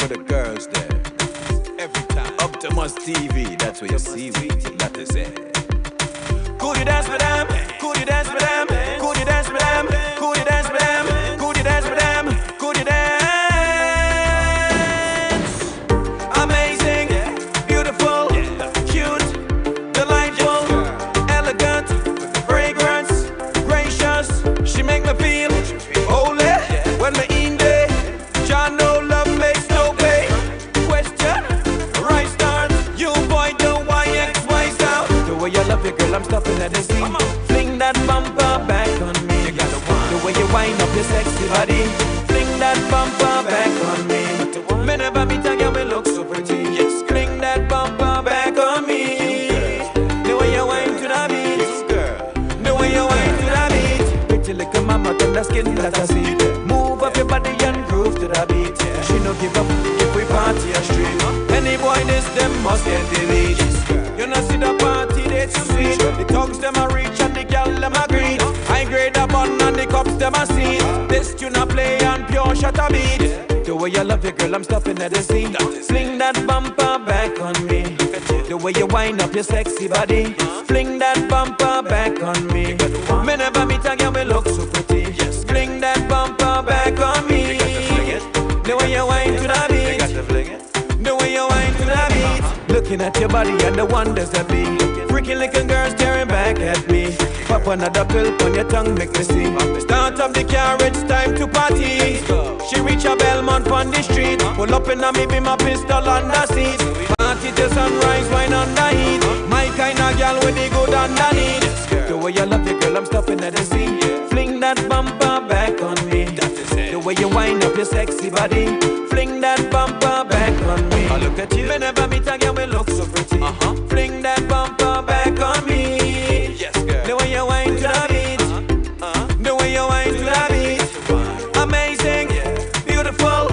for the girls there. Every time. Up to Must TV, that's where you see me. That is it. Could you dance with them? Could you dance with them? Could you dance with them? Could you dance with them? Could you dance with them? Could you dance? Amazing, beautiful, cute, delightful, elegant, fragrance, gracious. She make me feel holy when me in there. John, no love makes no pay. Question, right start. You boy don't YX wise out. The way you love your girl, I'm stopping at the scene. Fling that bumper back on me. You got the way you wind up your sexy body. Fling that bumper back on me. Me never meet a girl we look so pretty. Yes, fling that bumper back on me. The way you wind to the beat. The way you wind to the beat. Pretty little mama, tender skin that I see. Move up your body and groove to the beat. She no give up if we party a street. Any boy this them must get delete. You know see the party they too sweet. The tongues them a reach and the gal them a green. High grade a bun and the cups them a seen. This tune a play and pure shot a beat. The way you love your girl, I'm stopping at the scene. Fling that bumper back on me. The way you wind up your sexy body. Fling that bumper back on me. Me never meet a girl we look so pretty. Fling that bumper back on me. The way you wind to the beat. The way you wind to the beat. Looking at your body and the wonders that be. Freaky little girl staring back at me. Pop another pill on your tongue, make me see. Start up the car, it's time to party. She reach a Belmont on the street. Pull up in a me be my pistol on the seat. Party till sunrise, wine on the heat. My kind of girl with the good underneath. The way you love your girl, I'm stopping at the scene. Fling that bumper back on me. The way you wind up your sexy body. Fling that bumper back on me. I look at you. Whenever meet a girl, we look so pretty. Fling that bumper back on me. Yes, girl. The way you wind to the beat. The way you wind to the beat. Amazing, beautiful,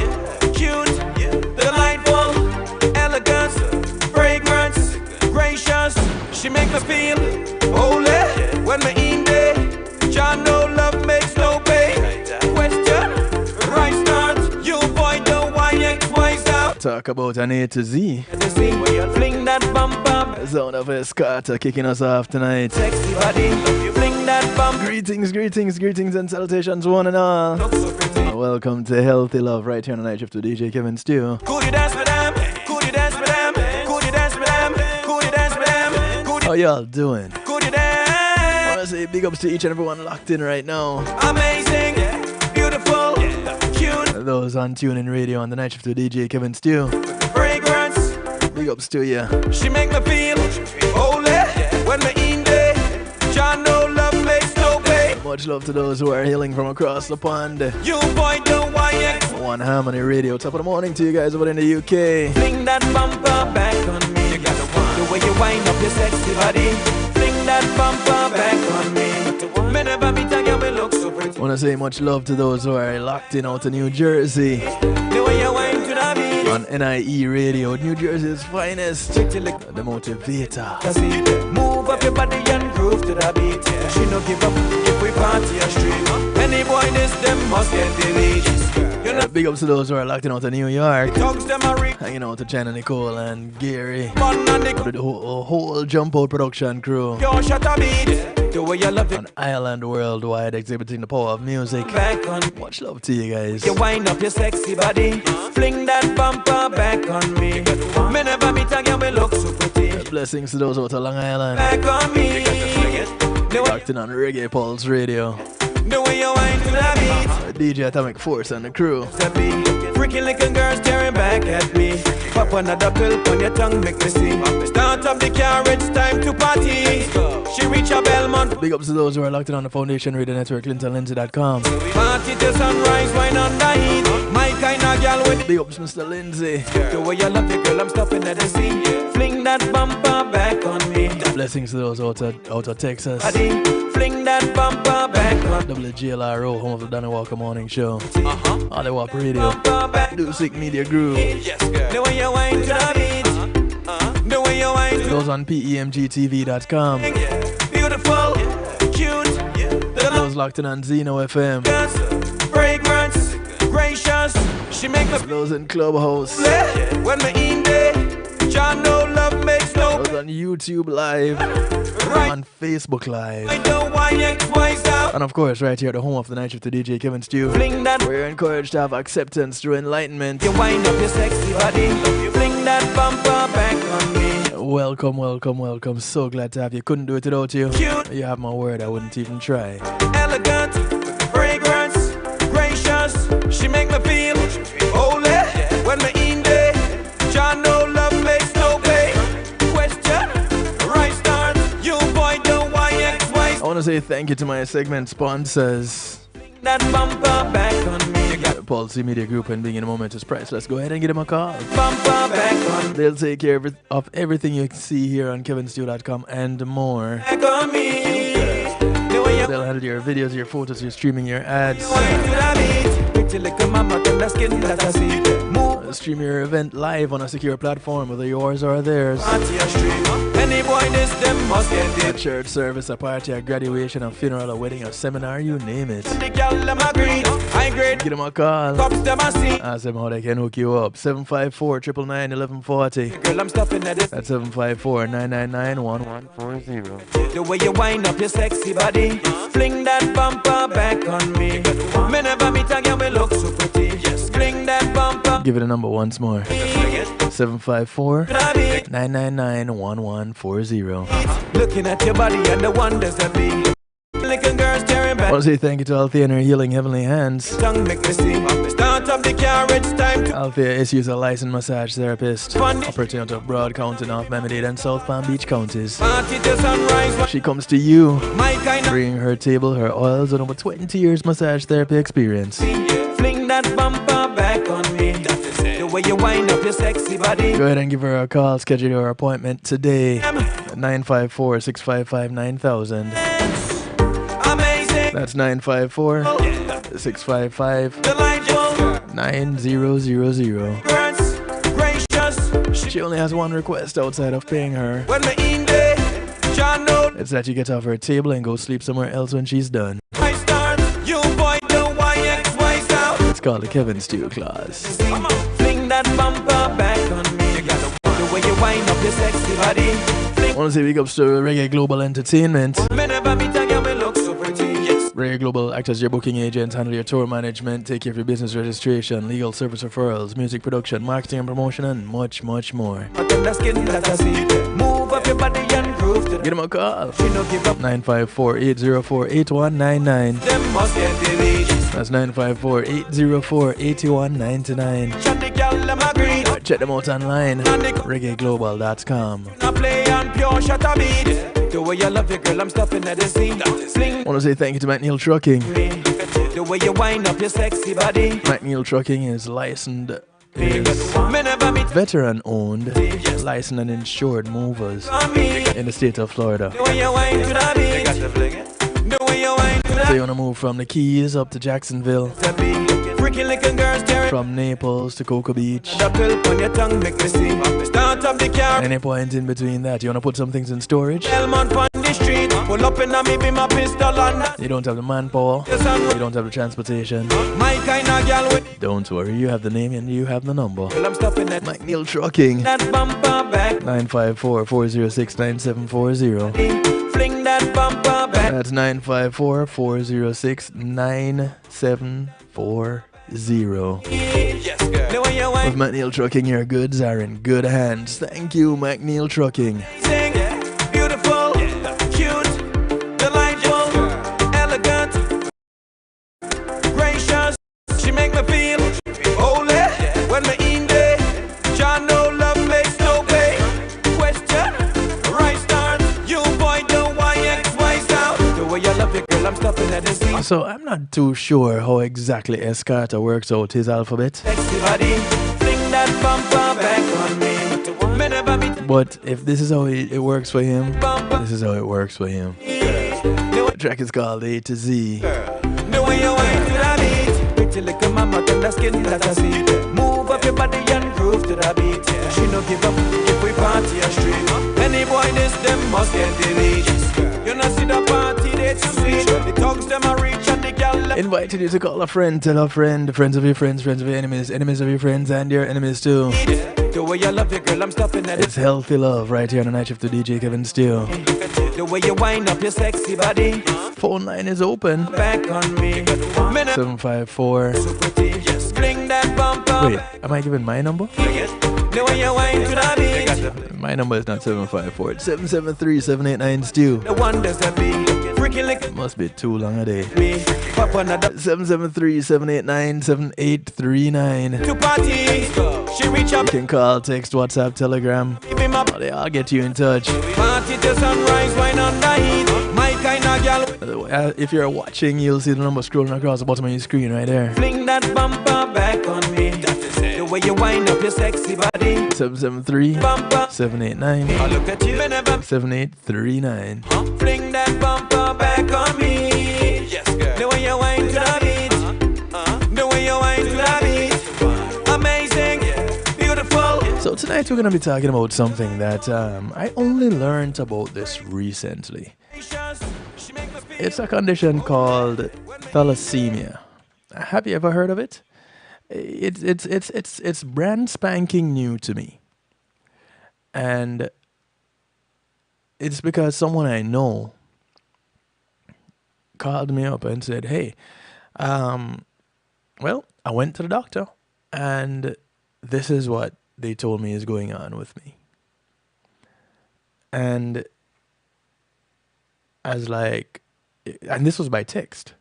cute, delightful, elegant, fragrance, gracious. She make me feel holy when me in there. John, no love makes no pay. Question, right start. You boy don't YX wise out. Talk about an A to Z. Fling that bumper. Zone of Escata kicking us off tonight. Sexy body, fling that bumper. Greetings, greetings, greetings and salutations one and all. Welcome to Healthy Love right here on the night shift with DJ Kevin Stew. Could you dance with them? Could you dance with them? Could you dance with them? Could you dance with them? How y'all doing? Could you dance? I want to say big ups to each and everyone locked in right now. Amazing, beautiful, cute. Those on TuneIn Radio on the night shift with DJ Kevin Stew. Fragrance. Big ups to you. She make me feel holy when me in there. John, no love makes no pay. Much love to those who are hailing from across the pond. You boy don't YX. One Harmony Radio. Top of the morning to you guys over in the UK. Fling that bumper back on me. You got the way you wind up your sexy body. Fling that bumper back on me. Me never meet a girl we look so pretty. Want to say much love to those who are locked in out to New Jersey. The way you wind to the beat. On NIE Radio, New Jersey's finest. The motivator. Move up your body and groove to the beat. She no give up if we party a street. Any boy this them must get delete. Big ups to those who are locked in out to New York. Dogs them a reach. Hanging out to China Nicole and Gary. Fun and the The whole Jump Out production crew. pure shot a beat. The way you love it. On Ireland Worldwide, exhibiting the power of music. Back on. Much love to you guys. You wind up your sexy body. Fling that bumper back on me. Me never meet a girl we look so pretty. Blessings to those out to Long Island. Back on me. Locked in on Reggae Pulse Radio. The way you wind to the beat. DJ Atomic Force and the crew. Freaky little girl staring back at me. Pop another pill on your tongue, make me see. Start up the car, it's time to party. She reach a Belmont. Big ups to those who are locked in on the Foundation Radio Network, ClintonLindsay.com. Party till sunrise, wine on the heat. My kind of girl with Big ups, Mr. Lindsay. the way you love your girl, I'm stopping at the scene. Fling that bumper back on me. Blessings to those out of Texas. Fling that bumper back on me. WGLRO, home of the Danny Walker Morning Show. Hollywood Radio. Sick Media Group. The way you wind to the beat. The way you wind to Those on PEMGTV.com. beautiful, cute. Those locked in on Zeno FM. Fragrance, gracious. She make me Those in Clubhouse. when me in there. John, no love makes no. Those on YouTube Live. Right. On Facebook Live. I know why X, Y's out. And of course, right here at the home of the night shift to DJ Kevin Stew. Fling that. We're encouraged to have acceptance through enlightenment. You wind up your sexy body. You fling that bumper back on me. Welcome, welcome, welcome. So glad to have you. Couldn't do it without you. Cute. You have my word, I wouldn't even try. Elegant, fragrance, gracious. She make me feel holy when me in there. John, no love makes no pay. Question, right start. You boy don't YXY. I want to say thank you to my segment sponsors. That bumper back on me. Policy Media Group and Being in a Moment is Price. Let's go ahead and give them a call. Bumper back on me. They'll take care of everything you see here on kevinstew.com and more. Back on me. The way you They'll handle your videos, your photos, your streaming, your ads. wind to the beat. Pretty little mama, turn the skin that I see. Move. Stream your event live on a secure platform, whether yours or theirs. Party a stream. Any boy this them must get A it. church service, a party, a graduation, a funeral, a wedding, a seminar, you name it. The gal them agree. High grade Give them a call. cups them I see. Ask them how they can hook you up. 754-999-1140. Girl, I'm stopping at this. That's 754-999-1140. The way you wind up your sexy body. Fling that bumper back on me. Me never meet a girl we look so pretty. Fling that bumper. Give it a number once more. 754-999-1140. Looking at your body and the wonders that be. Little girls staring I back. want to say thank you to Althea and her Healing Heavenly Hands. Tongue make me see. Start up the car, it's time to. Althea is a licensed massage therapist Fun. operating out of Broad County, North Miami-Dade and South Palm Beach counties. Party till sunrise. She comes to you, My kind of. bringing her table, her oils, and over 20 years massage therapy experience. Fling that bumper back on me. The way you wind up your sexy body. Go ahead and give her a call, schedule her appointment today at 954-655-9000. Amazing. That's 954-655-9000. Delightful. 9000. Gracious. She only has one request outside of paying her. When me in there. John know It's that you get off her table and go sleep somewhere else when she's done. I start. You boy don't YXY out. It's called the Kevin Stew Clause. Fling that bumper back on me. The way you wind up your sexy body. I want to say big ups to Reggae Global Entertainment. Me never meet a girl we look so pretty. Reggae Global act as your booking agent, handle your tour management, take care of your business registration, legal service referrals, music production, marketing and promotion, and much, much more. But then the skin that I see. Move up your body and groove to Give them a call. She no give up. 954-804-8199. Them must get deleted. That's 954-804-8199. Shot the gal them agree. Check them out online. reggaeglobal.com. I play on pure shot a beat. The way you love your girl, I'm stopping at the scene. Fling I want to say thank you to McNeil Trucking. me. The way you wind up your sexy body. McNeil Trucking is licensed, Me never meet veteran owned, licensed and insured movers on me. in the state of Florida. The way you wind to the beat. The way you wind to So the you want to move from the Keys up to Jacksonville, beat. Freaky little girls staring. from Naples to Cocoa Beach, The pill on your tongue make me see. Start up the car. any point in between that. You want to put some things in storage? Elmont on the street. Pull up in a me be my pistol on. You don't have the manpower, The sun. you don't have the transportation. My kind of gal with. Don't worry, you have the name and you have the number. Well, I'm stopping at McNeil Trucking, that bumper back. 954-406-9740. Fling that bumper back. That's 954-406-9740. Yes, girl. The way you With wind. McNeil Trucking, your goods are in good hands. Thank you, McNeil Trucking. Sing. Beautiful. Cute. Delightful. Elegant. Gracious. She make me feel holy. When me in there. John no love makes no pay. Question. Right start. You boy don't YXY out. The way you love your girl, I'm stopping at the scene. So I'm not too sure how exactly Escarta works out his alphabet, Sexy body. Fling that bumper back on me. Me never meet but if this is how it works for him, bumper. this is how it works for him. The track is called A to Z. The way you wind to the beat. Pretty little mama, turn the skin that I see. Move up your body and groove to the beat. She no give up if we party a street. Any boy this them must get deleted. You know see the party they too sweet. The tongues them a reach and the gal them. invited you to call a friend, tell a friend, friends of your friends, friends of your enemies, enemies of your friends, and your enemies too. The way you love your girl, I'm stopping at It's Healthy Love right here on the night shift to DJ Kevin Steele. the way you wind up your sexy body. Phone line is open. Back on me. 754. So pretty. Yes. Fling that bumper. Wait, am I giving my number? The way you wind to the beat. My number is not 754. It's 773-789-STEW. The wonders that be. Freaking like It must be too long a day. me. Pop another 773-789-7839. to party. She reach You up. can call, text, WhatsApp, Telegram. Give him up. They all get you in touch. Party till sunrise. Wine on the heat. My kind of girl. If you're watching, you'll see the number scrolling across the bottom of your screen right there. Fling that bumper back on me. The way you wind up your sexy body. 773-789-7839. I look at you whenever. Fling that bumper back on me. Yes, girl. The way you wind to the beat. The way you wind to the beat. Amazing. Beautiful. So tonight we're going to be talking about something that I only learned about this recently. It's a condition called thalassemia. Have you ever heard of it? It's brand spanking new to me. And it's because someone I know called me up and said, hey, well, I went to the doctor and this is what they told me is going on with me. And I was like, and this was by text.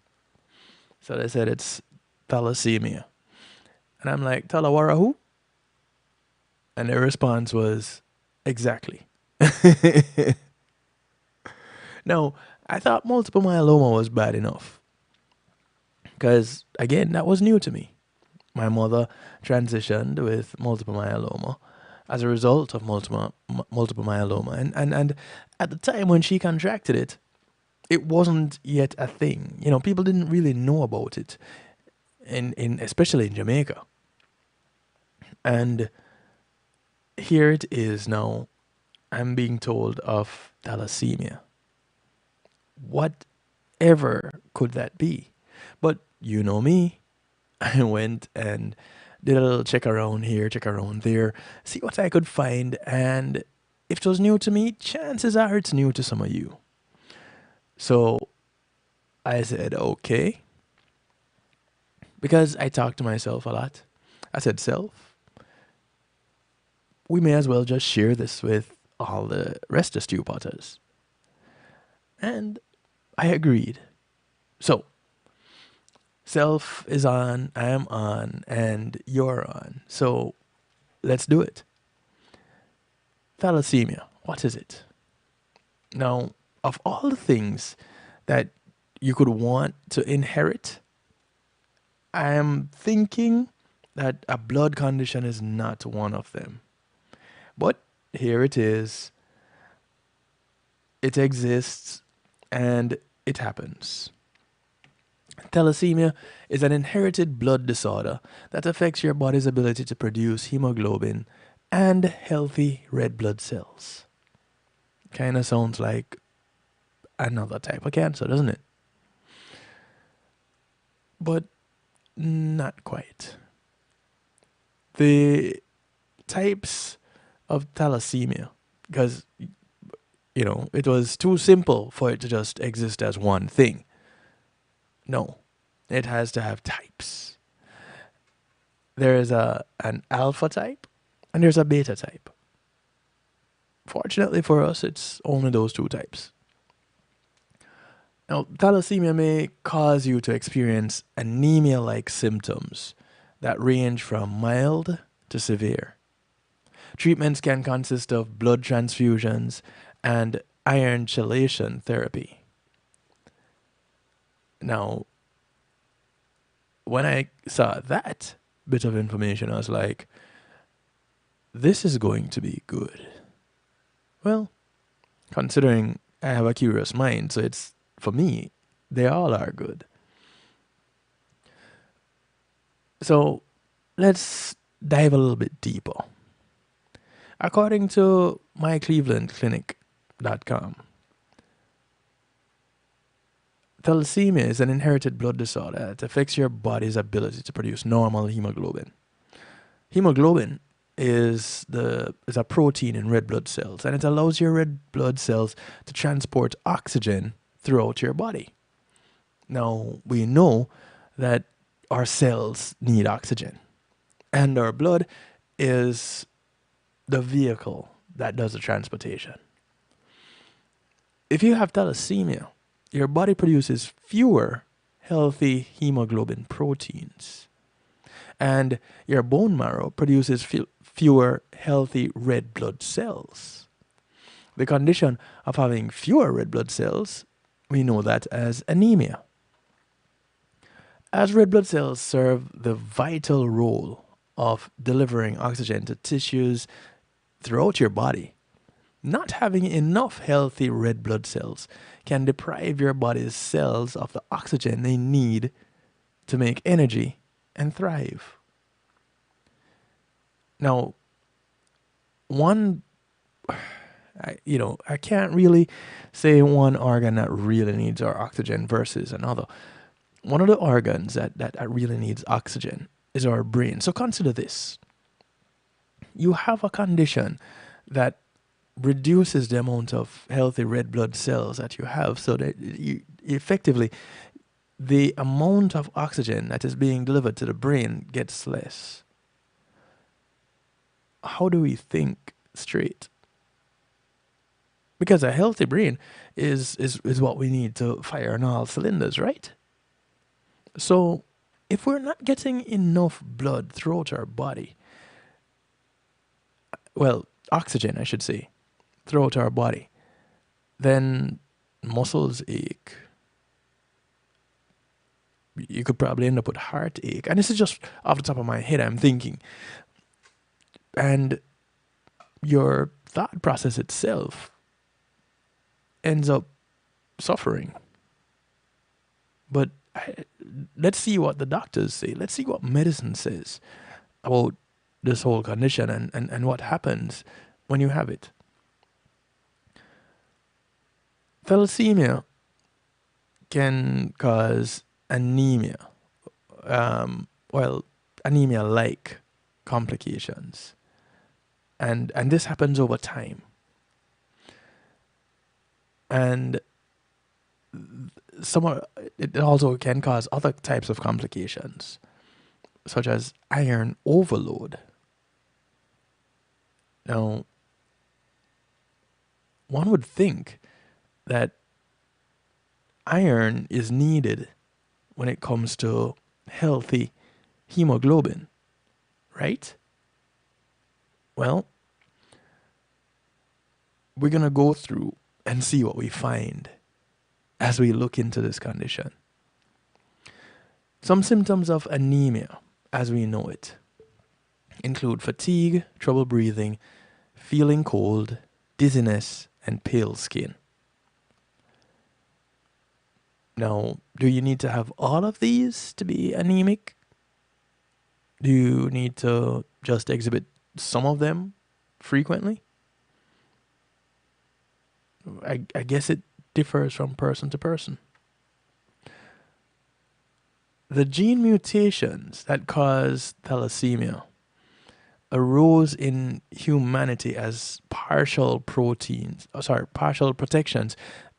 So they said it's thalassemia. And I'm like, Talawara who? And their response was, exactly. Now, I thought multiple myeloma was bad enough. Because, again, that was new to me. My mother transitioned with multiple myeloma as a result of multiple myeloma. And at the time when she contracted it, it wasn't yet a thing. You know, people didn't really know about it, especially in Jamaica. And here it is now. I'm being told of thalassemia. Whatever could that be? But you know me. I went and did a little check around here, check around there, see what I could find. And if it was new to me, chances are it's new to some of you. So I said, okay. Because I talk to myself a lot. I said, self, we may as well just share this with all the rest of Stew Potters. And I agreed. So, self is on, I am on, and you're on. So, let's do it. Thalassemia, what is it? Now, of all the things that you could want to inherit, I am thinking that a blood condition is not one of them. But here it is. It exists and it happens. Thalassemia is an inherited blood disorder that affects your body's ability to produce hemoglobin and healthy red blood cells. Kind of sounds like another type of cancer, doesn't it? But not quite. The types of thalassemia, because, you know, it was too simple for it to just exist as one thing. No, it has to have types. There is an alpha type and there's a beta type. Fortunately for us, it's only those two types. Now, thalassemia may cause you to experience anemia-like symptoms that range from mild to severe. Treatments can consist of blood transfusions and iron chelation therapy. Now, when I saw that bit of information, I was like, this is going to be good. Well, considering I have a curious mind, so it's, for me, they all are good. So let's dive a little bit deeper. According to myclevelandclinic.com, Thalassemia is an inherited blood disorder that affects your body's ability to produce normal hemoglobin. Hemoglobin is a protein in red blood cells, and it allows your red blood cells to transport oxygen throughout your body. Now, we know that our cells need oxygen, and our blood is the vehicle that does the transportation. If you have thalassemia, your body produces fewer healthy hemoglobin proteins, and your bone marrow produces fewer healthy red blood cells. The condition of having fewer red blood cells, we know that as anemia. As red blood cells serve the vital role of delivering oxygen to tissues throughout your body, not having enough healthy red blood cells can deprive your body's cells of the oxygen they need to make energy and thrive. Now, I can't really say one organ that really needs our oxygen versus another. One of the organs that really needs oxygen is our brain. So consider this. You have a condition that reduces the amount of healthy red blood cells that you have, so that you effectively, the amount of oxygen that is being delivered to the brain gets less. How do we think straight? Because a healthy brain is what we need to fire on all cylinders, right? So if we're not getting enough blood throughout our body, well, oxygen, I should say, throughout our body, then muscles ache. You could probably end up with heartache. And this is just off the top of my head, I'm thinking. And your thought process itself ends up suffering. But let's see what the doctors say. Let's see what medicine says about this whole condition and what happens when you have it. Thalassemia can cause anemia, anemia-like complications. And this happens over time. And it also can cause other types of complications, such as iron overload. Now, one would think that iron is needed when it comes to healthy hemoglobin, right? Well, we're going to go through and see what we find as we look into this condition. Some symptoms of anemia, as we know it, include fatigue, trouble breathing, feeling cold, dizziness, and pale skin. Now, do you need to have all of these to be anemic? Do you need to just exhibit some of them frequently? I guess it differs from person to person. The gene mutations that cause thalassemia arose in humanity as partial protections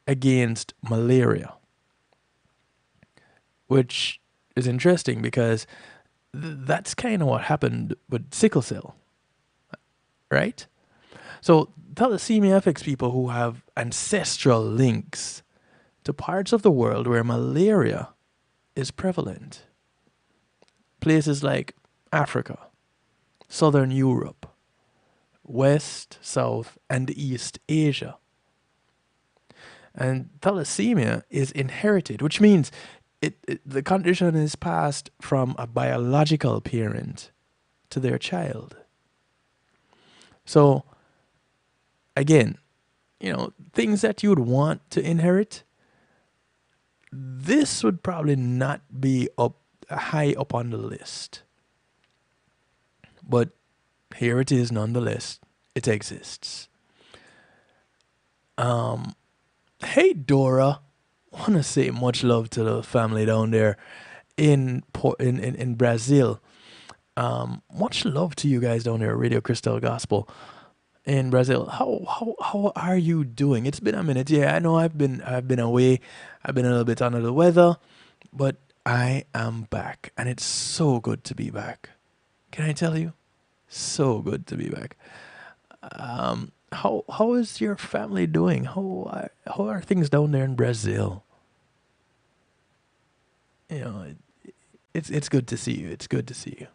against malaria, which is interesting because that's kind of what happened with sickle cell, right? So thalassemia affects people who have ancestral links to parts of the world where malaria is prevalent. Places like Africa, Southern Europe, West, South, and East Asia. And thalassemia is inherited, which means the condition is passed from a biological parent to their child. So, again, things that you would want to inherit, this would probably not be high up on the list. But here it is nonetheless. It exists. Hey Dora, want to say much love to the family down there in Brazil. Much love to you guys down there, Radio Crystal Gospel in Brazil. How are you doing? It's been a minute. Yeah, I know I've been away. I've been a little bit under the weather, but I am back, and it's so good to be back. Can I tell you? So good to be back. How is your family doing? How are things down there in Brazil? You know, it's good to see you. It's good to see you.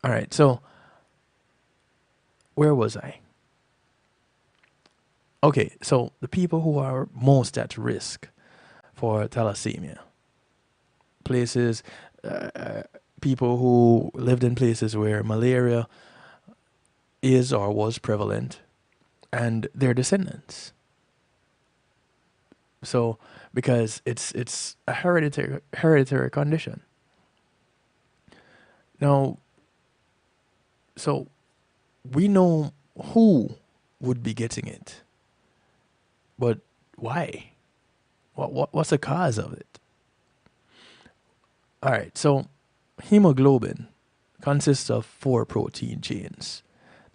All right, so where was I? Okay, so the people who are most at risk for thalassemia, places, people who lived in places where malaria is or was prevalent, and their descendants. So, because it's a hereditary condition. Now, so we know who would be getting it, but why? What's the cause of it? All right, so hemoglobin consists of 4 protein chains,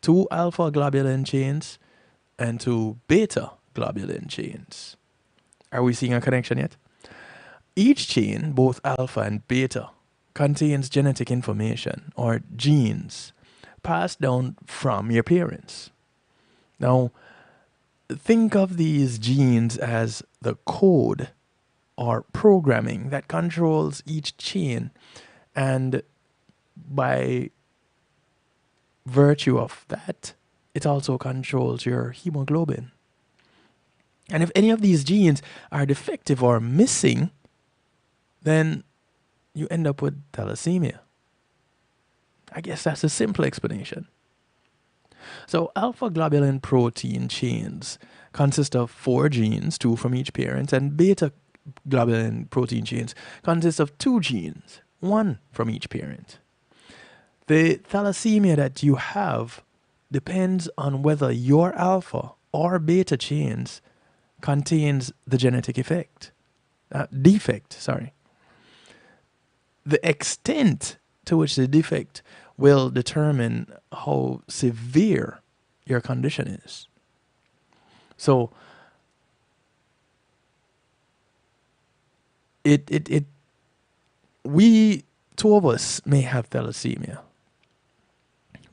2 alpha globulin chains, and 2 beta globulin chains. Are we seeing a connection yet? Each chain, both alpha and beta, contains genetic information or genes passed down from your parents. Now, think of these genes as the code or programming that controls each chain, and by virtue of that, it also controls your hemoglobin. And if any of these genes are defective or missing, then you end up with thalassemia. I guess that's a simple explanation. So alpha globulin protein chains consist of 4 genes, 2 from each parent, and beta globulin protein chains consist of 2 genes, 1 from each parent. The thalassemia that you have depends on whether your alpha or beta chains contains the genetic defect. The extent to which the defect will determine how severe your condition is. So we 2 of us may have thalassemia,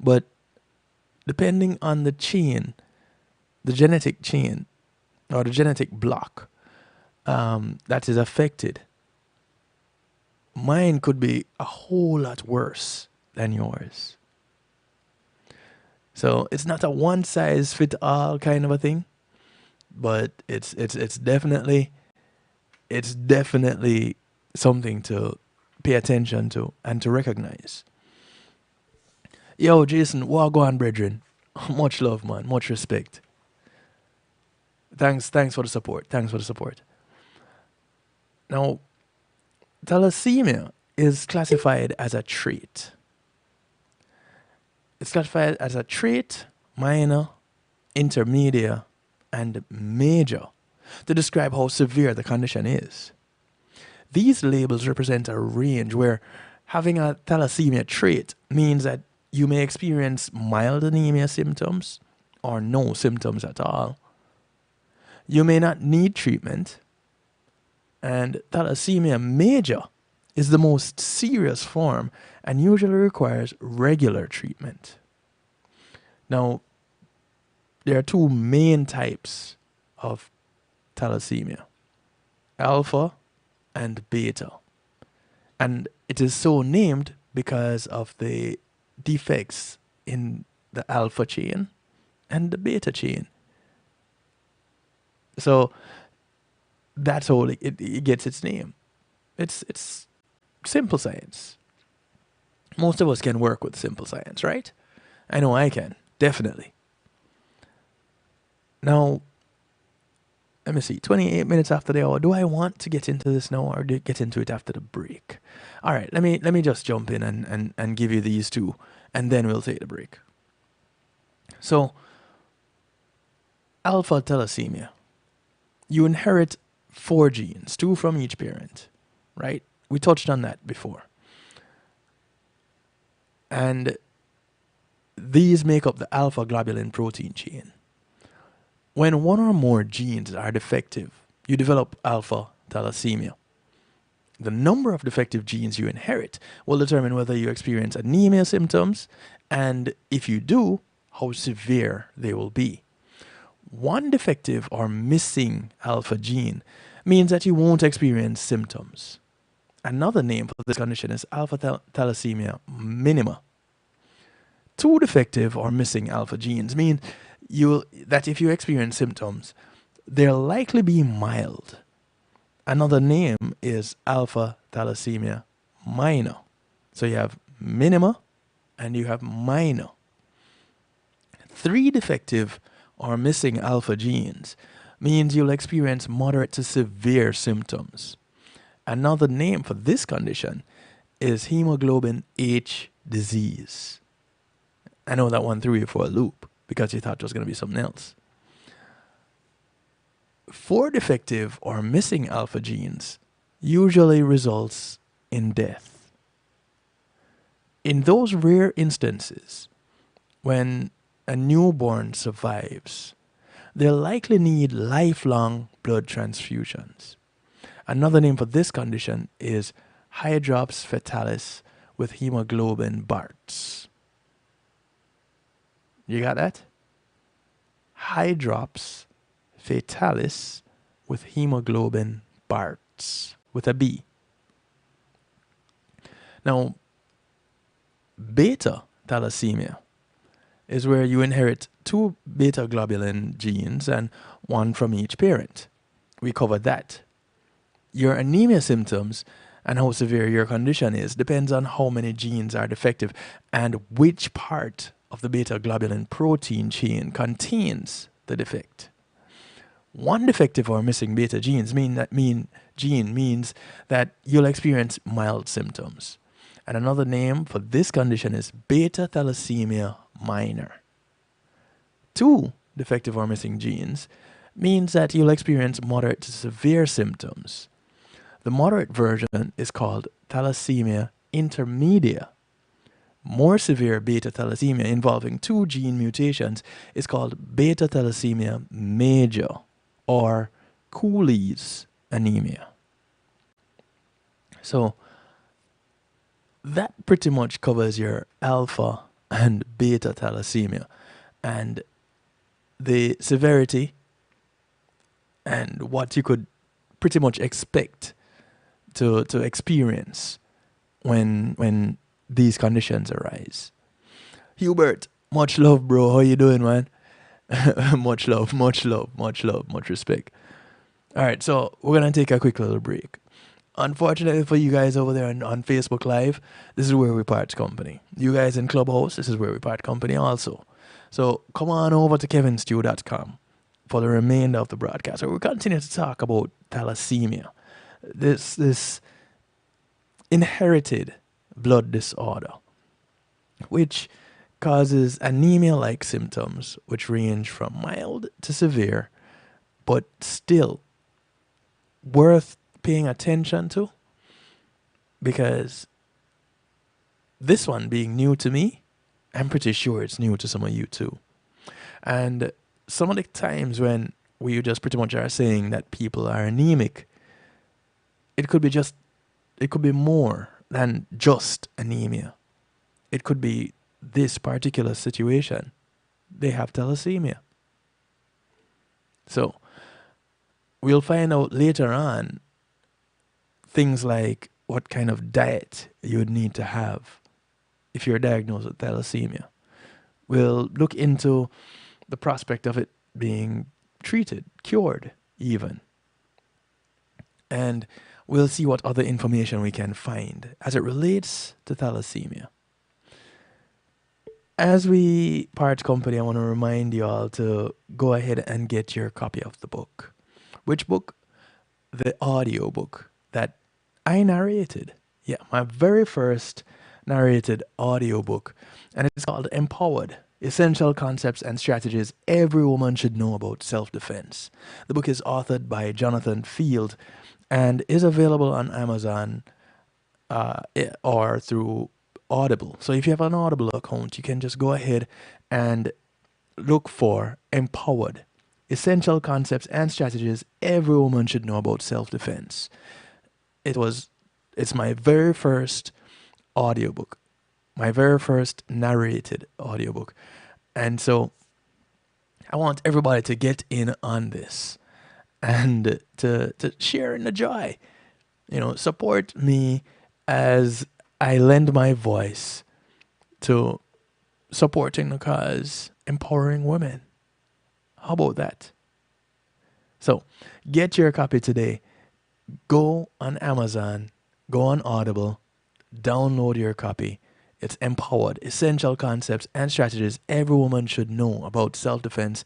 but depending on the chain, the genetic chain or the genetic block that is affected, mine could be a whole lot worse than yours. So it's not a one size fit all kind of a thing, but it's definitely something to pay attention to and to recognize. Yo, Jason, wagwan brethren. Much love, man. Much respect. Thanks for the support. Thanks for the support. Now, thalassemia is classified as a trait. It's classified as a trait, minor, intermediate, and major to describe how severe the condition is. These labels represent a range where having a thalassemia trait means that you may experience mild anemia symptoms or no symptoms at all. You may not need treatment, and thalassemia major is the most serious form and usually requires regular treatment. Now, there are 2 main types of thalassemia, alpha and beta. And it is so named because of the defects in the alpha chain and the beta chain. So that's how it gets its name. It's simple science. Most of us can work with simple science, right? I know I can, definitely. Now, let me see, 28 minutes after the hour. Do I want to get into this now, or do I get into it after the break? All right, let me just jump in and give you these 2, and then we'll take the break. So, alpha thalassemia. You inherit four genes, two from each parent, right? We touched on that before. And these make up the alpha globulin protein chain. When one or more genes are defective, you develop alpha thalassemia. The number of defective genes you inherit will determine whether you experience anemia symptoms, and if you do, how severe they will be. One defective or missing alpha gene means that you won't experience symptoms. Another name for this condition is alpha thalassemia minima. Two defective or missing alpha genes mean that if you experience symptoms, they'll likely be mild. Another name is alpha thalassemia minor. So you have minima and you have minor. Three defective or missing alpha genes means you'll experience moderate to severe symptoms. Another name for this condition is hemoglobin H disease. I know that one threw you for a loop because you thought it was going to be something else. Four defective or missing alpha genes usually results in death. In those rare instances when a newborn survives, they'll likely need lifelong blood transfusions. Another name for this condition is hydrops fetalis with hemoglobin Barts. You got that? Hydrops fetalis with hemoglobin Barts with a B. Now, beta thalassemia is where you inherit two beta globulin genes and one from each parent. We covered that. Your anemia symptoms and how severe your condition is depends on how many genes are defective and which part of the beta globulin protein chain contains the defect. One defective or missing beta genes means that you'll experience mild symptoms. And another name for this condition is beta thalassemia minor. Two defective or missing genes means that you'll experience moderate to severe symptoms. The moderate version is called thalassemia intermedia. More severe beta thalassemia involving two gene mutations is called beta thalassemia major or Cooley's anemia. So that pretty much covers your alpha and beta thalassemia and the severity and what you could pretty much expect to experience when these conditions arise. Hubert, much love, bro. How you doing, man? Much love, much respect. All right, so we're going to take a quick little break. Unfortunately for you guys over there on Facebook Live, this is where we part company. You guys in Clubhouse, this is where we part company also. So come on over to kevinstew.com for the remainder of the broadcast. So we'll continue to talk about thalassemia, this inherited blood disorder, which causes anemia-like symptoms, which range from mild to severe, but still worth paying attention to, because this one being new to me, I'm pretty sure it's new to some of you too. And some of the times when we just pretty much are saying that people are anemic, it could be more than just anemia. It could be this particular situation. They have thalassemia. So we'll find out later on things like what kind of diet you would need to have if you're diagnosed with thalassemia. We'll look into the prospect of it being treated, cured even. And we'll see what other information we can find as it relates to thalassemia. As we part company, I want to remind you all to go ahead and get your copy of the book. Which book? The audio book that I narrated. Yeah, my very first narrated audiobook, and it's called Empowered: Essential Concepts and Strategies Every Woman Should Know About Self-Defense. The book is authored by Jonathan Field and is available on Amazon or through Audible. So if you have an Audible account, you can just go ahead and look for Empowered: Essential Concepts and Strategies Every Woman Should Know About Self-Defense. It's my very first audiobook, my very first narrated audiobook. And so I want everybody to get in on this and to share in the joy. Support me as I lend my voice to supporting the cause, empowering women. How about that? So get your copy today. Go on Amazon, go on Audible, download your copy. It's Empowered: Essential Concepts and Strategies Every Woman Should Know About Self-Defense,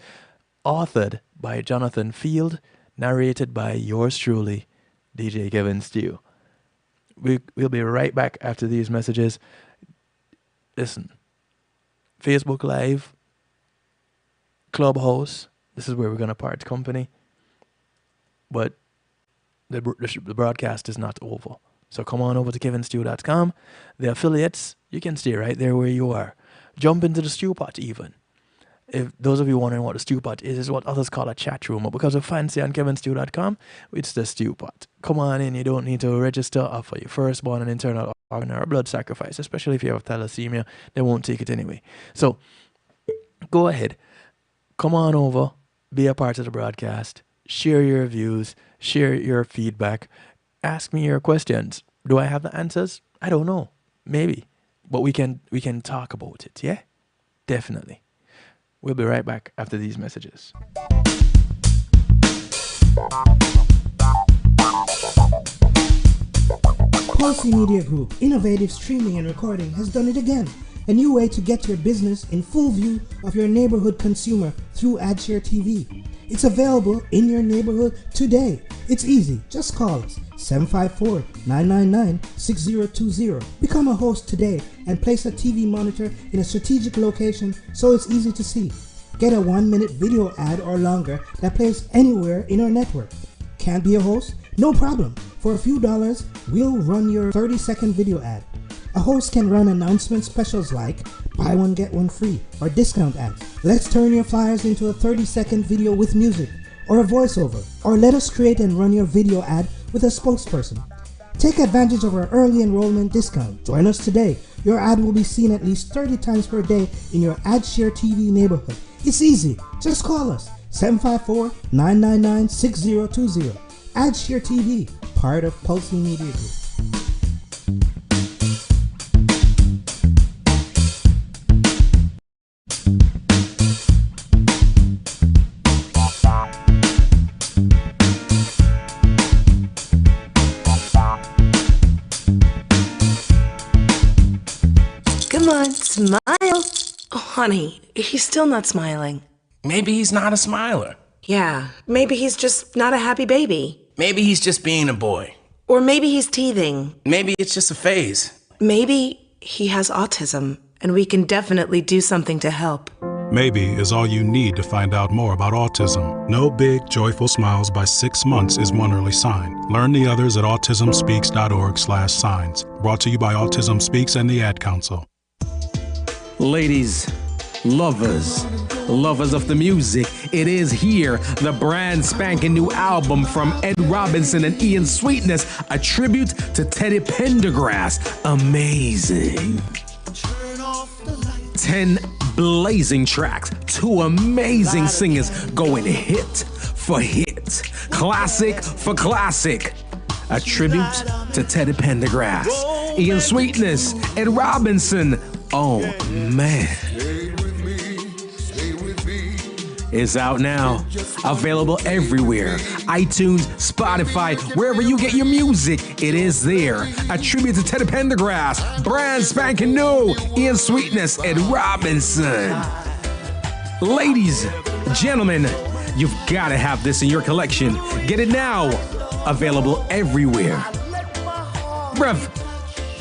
authored by Jonathan Field, narrated by yours truly, DJ Kevin Stew. We'll be right back after these messages. Listen, Facebook Live, Clubhouse, this is where we're going to part company. But the broadcast is not over. So come on over to kevinstew.com. The affiliates, you can stay right there where you are. Jump into the stew pot even. If those of you wondering what the stew pot is what others call a chat room. But because of fancy on kevinstew.com, it's the stew pot. Come on in. You don't need to register, offer your firstborn an internal organ or a blood sacrifice, especially if you have thalassemia. They won't take it anyway. So go ahead. Come on over. Be a part of the broadcast. Share your views. Share your feedback. Ask me your questions. Do I have the answers? I don't know. Maybe. But we can talk about it, yeah? Definitely. We'll be right back after these messages. Pulse Media Group, innovative streaming and recording, has done it again. A new way to get your business in full view of your neighborhood consumer through AdShare TV. It's available in your neighborhood today. It's easy. Just call us 754-999-6020. Become a host today and place a TV monitor in a strategic location so it's easy to see. Get a 1-minute video ad or longer that plays anywhere in our network. Can't be a host? No problem. For a few dollars, we'll run your 30-second video ad. A host can run announcement specials like buy one get one free or discount ads. Let's turn your flyers into a 30-second video with music or a voiceover, or let us create and run your video ad with a spokesperson. Take advantage of our early enrollment discount. Join us today. Your ad will be seen at least 30 times per day in your AdShare TV neighborhood. It's easy. Just call us 754-999-6020. AdShare TV, part of Pulse Media Group. Come on, smile. Oh, honey, he's still not smiling. Maybe he's not a smiler. Yeah, maybe he's just not a happy baby. Maybe he's just being a boy. Or maybe he's teething. Maybe it's just a phase. Maybe he has autism, and we can definitely do something to help. Maybe is all you need to find out more about autism. No big, joyful smiles by 6 months is one early sign. Learn the others at autismspeaks.org/signs. Brought to you by Autism Speaks and the Ad Council. Ladies, lovers of the music, it is here, the brand spanking new album from Ed Robinson and Ian Sweetness, a tribute to Teddy Pendergrass. Amazing. 10 blazing tracks, 2 amazing singers going hit for hit, classic for classic. A tribute to Teddy Pendergrass, Ian Sweetness, Ed Robinson. Oh man. It's out now. Available everywhere. iTunes, Spotify, wherever you get your music, it is there. A tribute to Teddy Pendergrass, brand spanking new, Ian Sweetness, and Robinson. Ladies, gentlemen, you've got to have this in your collection. Get it now. Available everywhere. Bruv,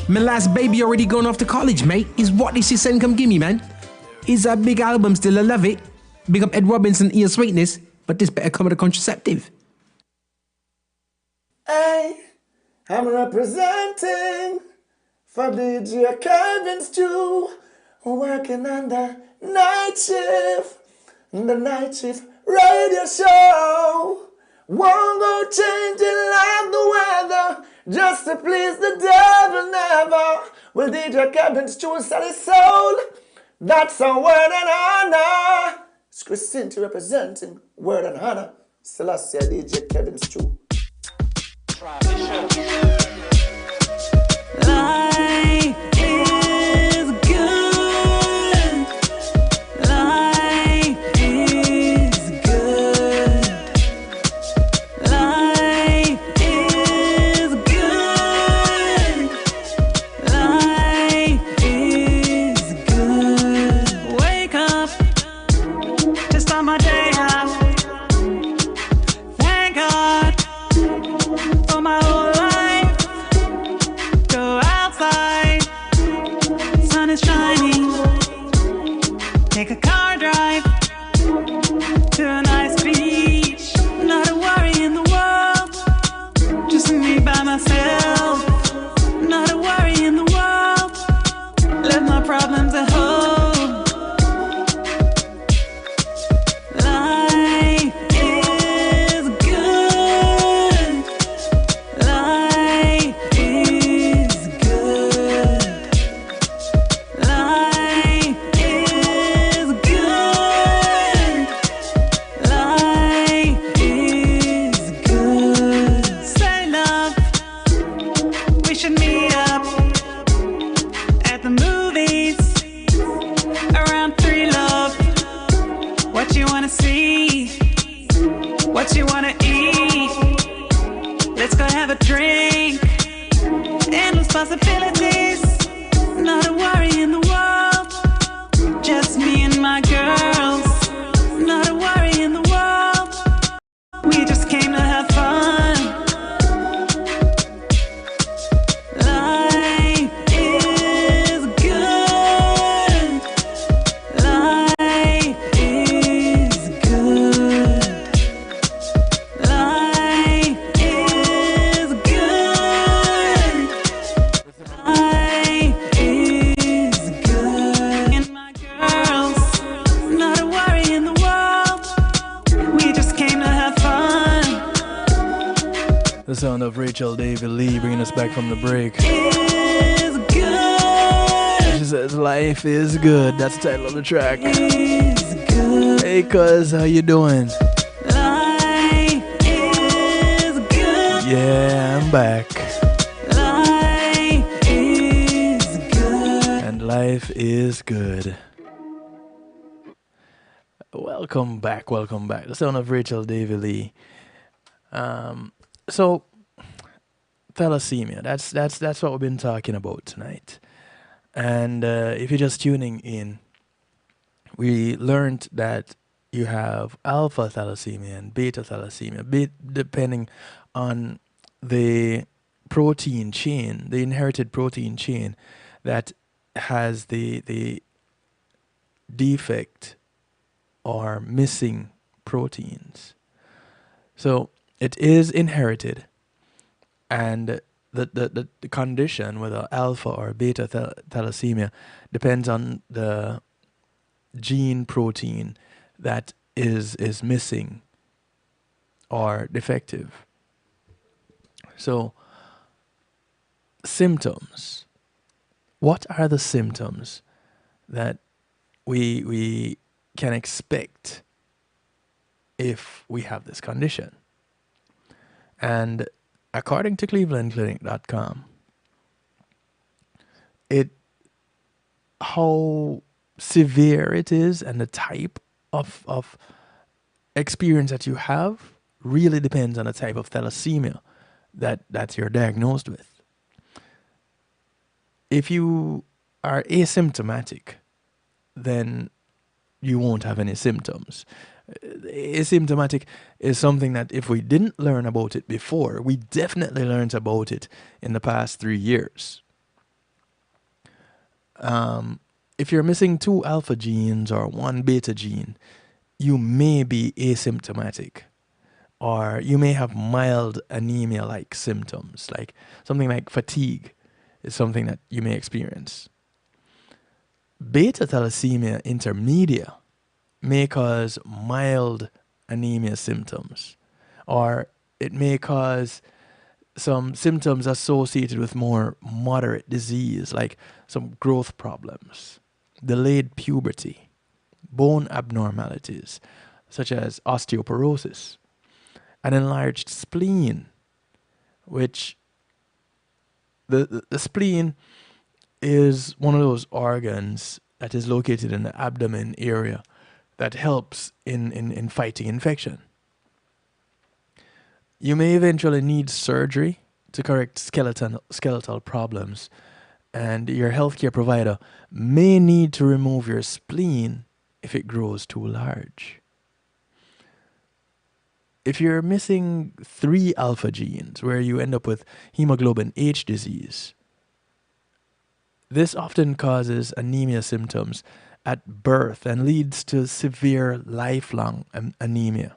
My last baby already gone off to college, mate. Is what this is send come gimme, man. Is a big album still, I love it. Big up Ed Robinson, Ear Sweetness, but this better come with a contraceptive. Hey, I'm representing for DJ Kevin Stew, working on the night shift radio show. Won't go changing like the weather, just to please the devil never. Will DJ Kevin Stew sell his soul? That's a word and honor. It's Christine representing word and honor. Thalassemia DJ Kevin Stew. Life is good. Life is good. Life is good. Life is good. Wake up to start my day out. Thank God for my whole life. Go outside, sun is shining. Take a car drive to a nice beach. Not a worry in the world, just me by myself. Not a worry in the world, left my problems at home. Life is good. Life is good. Life is good. Life is good. Say love, we should meet up at the movies around 3, love. What you wanna see? What you wanna eat? Let's go have a drink. Endless possibilities. Not a worry in the world. Just me and my girls. Not a worry in the world. We just came to have fun. Life is good. Life is good. Life is good. Life is good. And my girls, not a worry in the world. We just came to have fun. The sound of Rachel David Lee bringing us back from the break. Is good. She says, "Life is good." That's the title of the track. Is good. Hey, cuz, how you doing? Life is good. Yeah, I'm back. Life is good. And life is good. Welcome back, welcome back. The sound of Rachel David Lee. So thalassemia, that's what we've been talking about tonight. And if you're just tuning in, we learned that you have alpha thalassemia and beta thalassemia, depending on the protein chain, the inherited protein chain that has the defect or missing proteins. So it is inherited, and the condition, whether alpha or beta thalassemia, depends on the gene protein that is missing or defective. So symptoms. What are the symptoms that we can expect if we have this condition? And according to clevelandclinic.com, how severe it is and the type of experience that you have really depends on the type of thalassemia that you're diagnosed with. If you are asymptomatic, then you won't have any symptoms. Asymptomatic is something that if we didn't learn about it before, we definitely learned about it in the past 3 years. If you're missing 2 alpha genes or 1 beta gene, you may be asymptomatic, or you may have mild anemia-like symptoms, like something like fatigue is something that you may experience. Beta thalassemia intermedia may cause mild anemia symptoms, or it may cause some symptoms associated with more moderate disease, like some growth problems, delayed puberty, bone abnormalities, such as osteoporosis, an enlarged spleen, which the spleen is one of those organs that is located in the abdomen area that helps in fighting infection. You may eventually need surgery to correct skeletal problems, and your healthcare provider may need to remove your spleen if it grows too large. If you're missing 3 alpha genes, where you end up with hemoglobin H disease, this often causes anemia symptoms at birth and leads to severe lifelong anemia.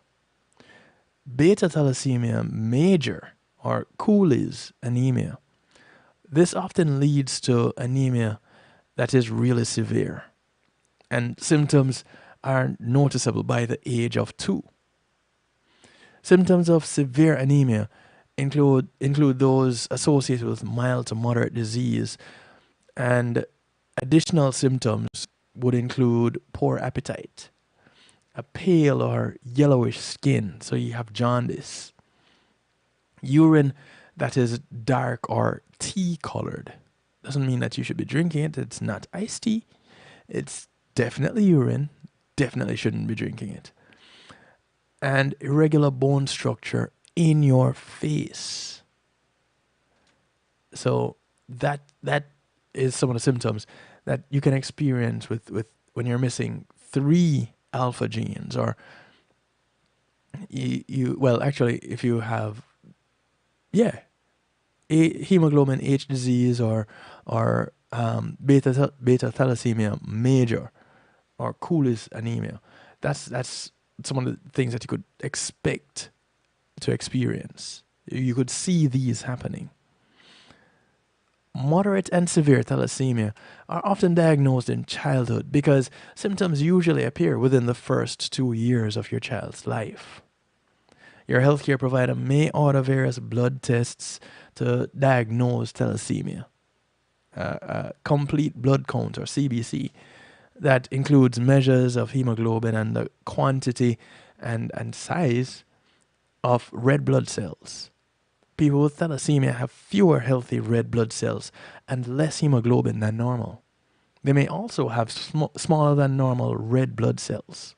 Beta thalassemia major, or Cooley's anemia, this often leads to anemia that is really severe, and symptoms are noticeable by the age of 2. Symptoms of severe anemia include those associated with mild to moderate disease, and additional symptoms would include poor appetite, a pale or yellowish skin, so you have jaundice, urine that is dark or tea colored. Doesn't mean that you should be drinking it. It's not iced tea. It's definitely urine. Definitely shouldn't be drinking it. And irregular bone structure in your face. So that is some of the symptoms that you can experience with when you're missing 3 alpha genes, or if you have a hemoglobin H disease or beta thalassemia major or Cooley's anemia. That's some of the things that you could expect to experience. You could see these happening. Moderate and severe thalassemia are often diagnosed in childhood because symptoms usually appear within the first 2 years of your child's life. Your healthcare provider may order various blood tests to diagnose thalassemia. Complete blood count, or CBC, that includes measures of hemoglobin and the quantity and size of red blood cells. People with thalassemia have fewer healthy red blood cells and less hemoglobin than normal. They may also have smaller than normal red blood cells.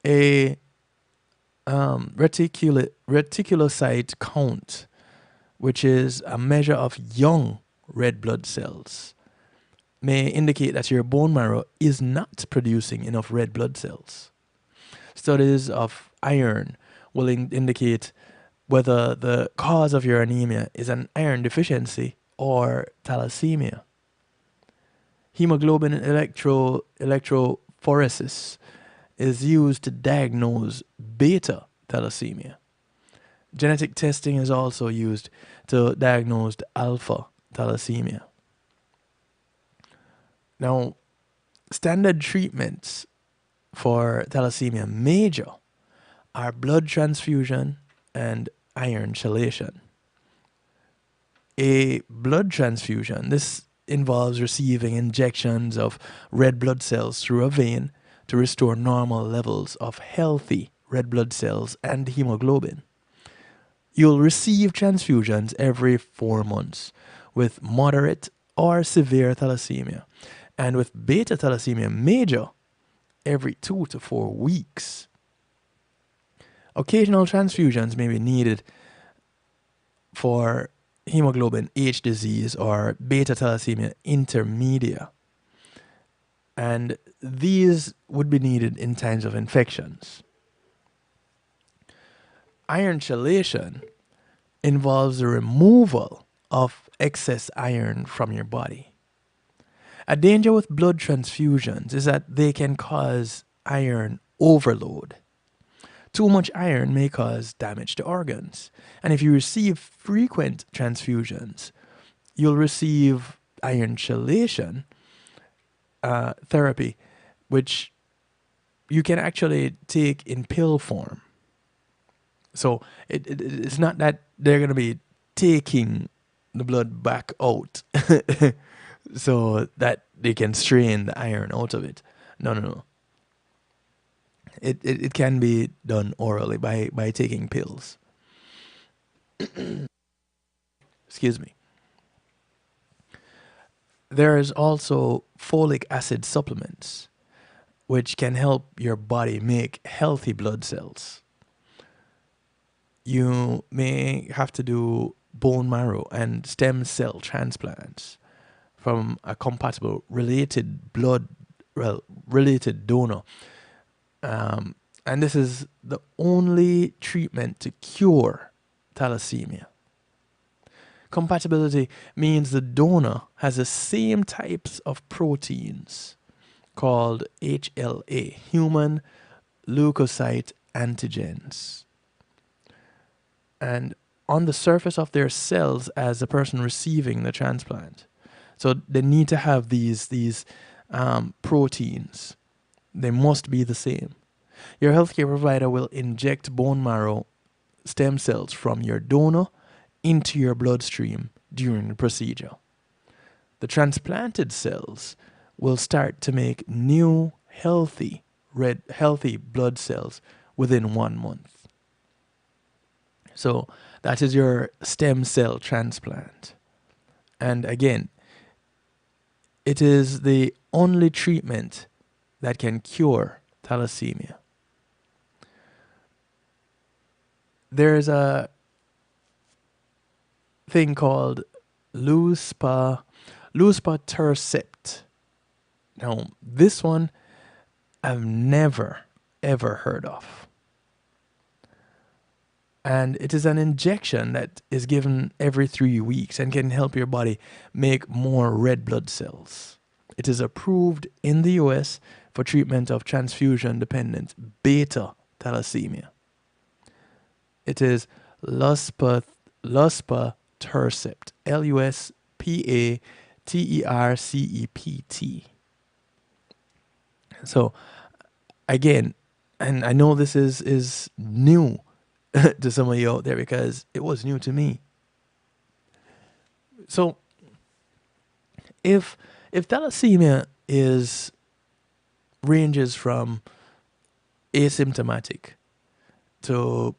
A reticulocyte count, which is a measure of young red blood cells, may indicate that your bone marrow is not producing enough red blood cells. Studies of iron will indicate whether the cause of your anemia is an iron deficiency or thalassemia. Hemoglobin electrophoresis is used to diagnose beta thalassemia. Genetic testing is also used to diagnose alpha thalassemia. Now, standard treatments for thalassemia major are blood transfusion and iron chelation. A blood transfusion, this involves receiving injections of red blood cells through a vein to restore normal levels of healthy red blood cells and hemoglobin. You'll receive transfusions every 4 months with moderate or severe thalassemia, and with beta thalassemia major, every 2 to 4 weeks. Occasional transfusions may be needed for hemoglobin H disease or beta thalassemia intermedia, and these would be needed in times of infections. Iron chelation involves the removal of excess iron from your body. A danger with blood transfusions is that they can cause iron overload. Too much iron may cause damage to organs. And if you receive frequent transfusions, you'll receive iron chelation therapy, which you can actually take in pill form. So it's not that they're going to be taking the blood back out so that they can strain the iron out of it. No. It can be done orally by taking pills. Excuse me. There is also folic acid supplements, which can help your body make healthy blood cells. You may have to do bone marrow and stem cell transplants from a compatible related donor. And this is the only treatment to cure thalassemia. Compatibility means the donor has the same types of proteins called HLA, human leukocyte antigens, and on the surface of their cells as the person receiving the transplant. So they need to have these proteins. They must be the same. Your healthcare provider will inject bone marrow stem cells from your donor into your bloodstream during the procedure. The transplanted cells will start to make new healthy blood cells within 1 month. So that is your stem cell transplant. And again, it is the only treatment that can cure thalassemia. There's a thing called luspatercept. Now, this one I've never, ever heard of. And it is an injection that is given every 3 weeks and can help your body make more red blood cells. It is approved in the US for treatment of transfusion-dependent beta thalassemia. It is luspatercept, LUSPATERCEPT. So, again, and I know this is new to some of you out there because it was new to me. So, if thalassemia ranges from asymptomatic to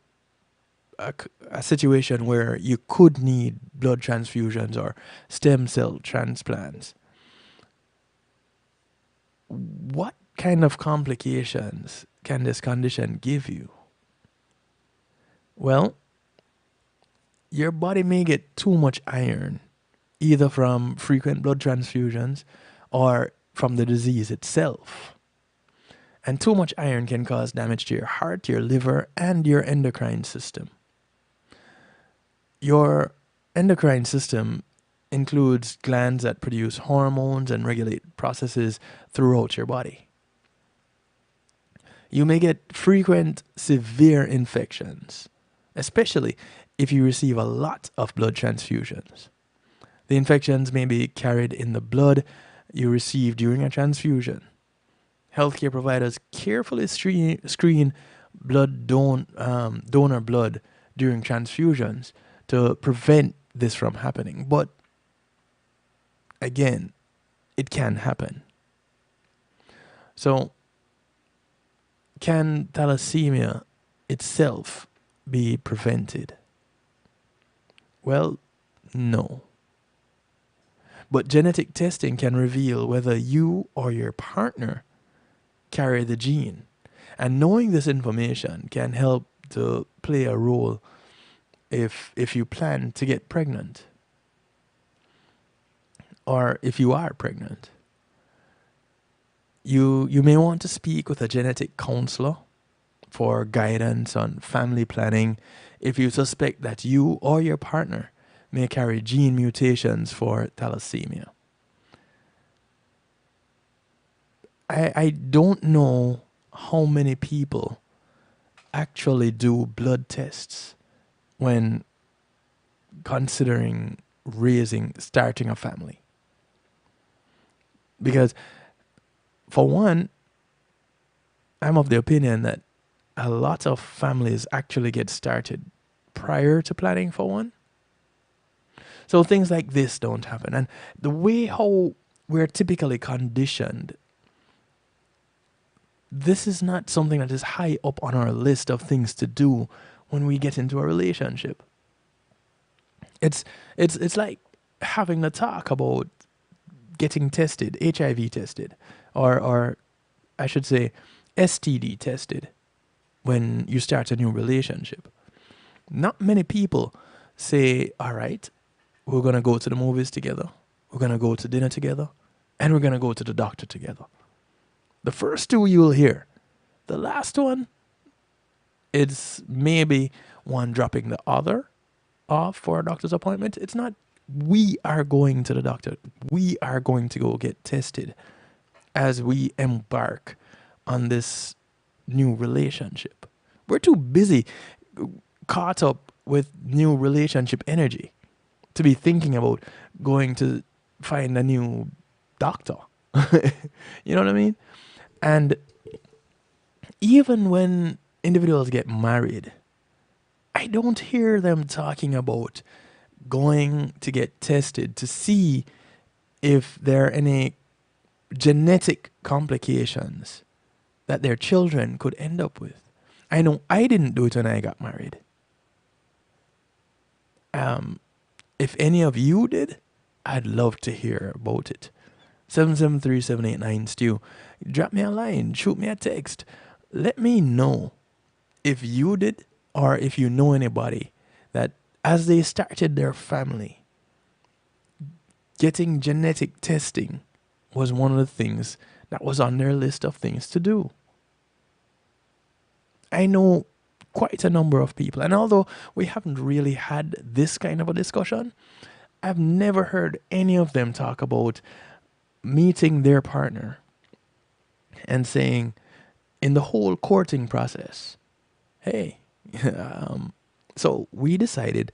a situation where you could need blood transfusions or stem cell transplants, what kind of complications can this condition give you? Well, your body may get too much iron, either from frequent blood transfusions or from the disease itself. And too much iron can cause damage to your heart, your liver, and your endocrine system. Your endocrine system includes glands that produce hormones and regulate processes throughout your body. You may get frequent severe infections, especially if you receive a lot of blood transfusions. The infections may be carried in the blood you receive during a transfusion. Healthcare providers carefully screen donor blood during transfusions to prevent this from happening. But again, it can happen. So, can thalassemia itself be prevented? Well, no. But genetic testing can reveal whether you or your partner carry the gene. And knowing this information can help to play a role if you plan to get pregnant, or if you are pregnant. You may want to speak with a genetic counselor for guidance on family planning if you suspect that you or your partner may carry gene mutations for thalassemia. I don't know how many people actually do blood tests when considering starting a family. Because, for one, I'm of the opinion that a lot of families actually get started prior to planning for one. So things like this don't happen. And the way how we're typically conditioned, this is not something that is high up on our list of things to do when we get into a relationship. It's like having a talk about getting tested, HIV tested, or I should say STD tested when you start a new relationship. Not many people say, all right, we're going to go to the movies together, we're going to go to dinner together, and we're going to go to the doctor together. The first two you will hear. The last one, it's maybe one dropping the other off for a doctor's appointment. It's not, we are going to the doctor. We are going to go get tested as we embark on this new relationship. We're too busy, caught up with new relationship energy to be thinking about going to find a new doctor. You know what I mean? And even when individuals get married, I don't hear them talking about going to get tested to see if there are any genetic complications that their children could end up with. I know I didn't do it when I got married. If any of you did, I'd love to hear about it. 773-789-STEW. Drop me a line, shoot me a text. Let me know if you did or if you know anybody that as they started their family, getting genetic testing was one of the things that was on their list of things to do. I know quite a number of people, and although we haven't really had this kind of a discussion, I've never heard any of them talk about meeting their partner and saying, in the whole courting process, hey, so we decided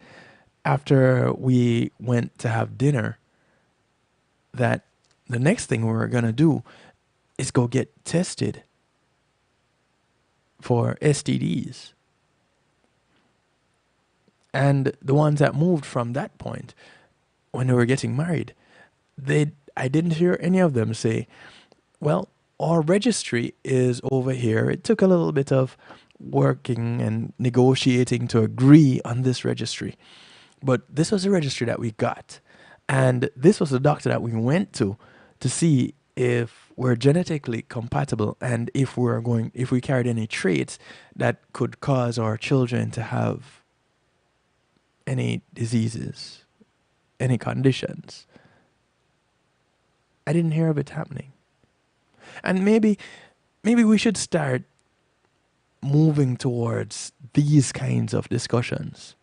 after we went to have dinner that the next thing we were going to do is go get tested for STDs. And the ones that moved from that point, when they were getting married, I didn't hear any of them say, well, our registry is over here. It took a little bit of working and negotiating to agree on this registry. But this was the registry that we got. And this was the doctor that we went to see if we're genetically compatible and if we carried any traits that could cause our children to have any diseases, any conditions. I didn't hear of it happening. And maybe we should start moving towards these kinds of discussions.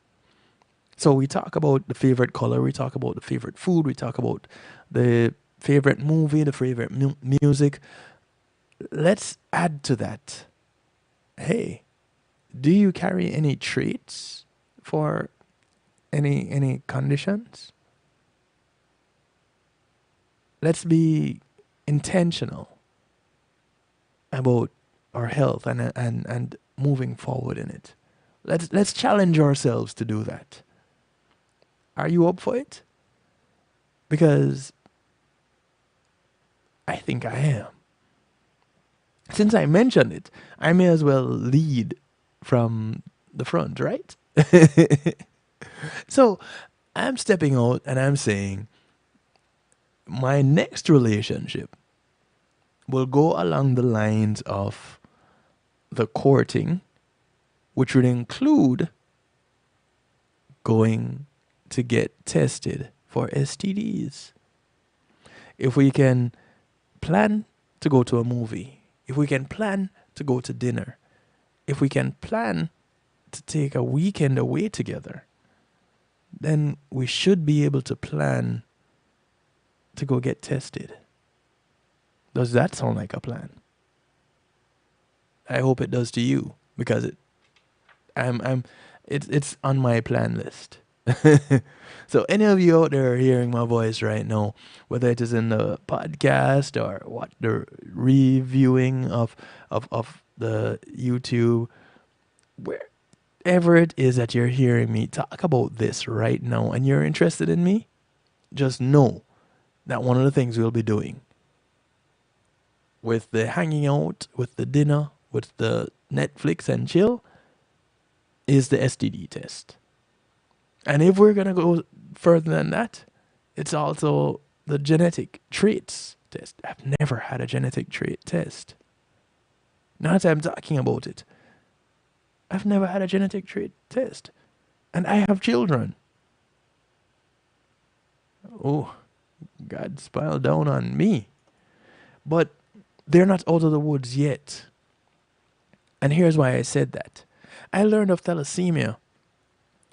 So we talk about the favorite color, we talk about the favorite food, we talk about the favorite movie, the favorite music. Let's add to that. Hey, do you carry any traits for any conditions? Let's be intentional about our health and moving forward in it. Let's challenge ourselves to do that. Are you up for it? Because I think I am. Since I mentioned it, I may as well lead from the front, right? So I'm stepping out and I'm saying my next relationship will go along the lines of the courting, which would include going to get tested for STDs. If we can plan to go to a movie, if we can plan to go to dinner, if we can plan to take a weekend away together, then we should be able to plan to go get tested. Does that sound like a plan? I hope it does to you, because it's on my plan list. So any of you out there hearing my voice right now, whether it is in the podcast or what the reviewing of the YouTube, wherever it is that you're hearing me talk about this right now and you're interested in me, just know that one of the things we'll be doing with the hanging out, with the dinner, with the Netflix and chill, is the STD test. And if we're going to go further than that, it's also the genetic traits test. I've never had a genetic trait test. Now that I'm talking about it, I've never had a genetic trait test. And I have children. Oh, God smiled down on me. But they're not out of the woods yet. And here's why I said that. I learned of thalassemia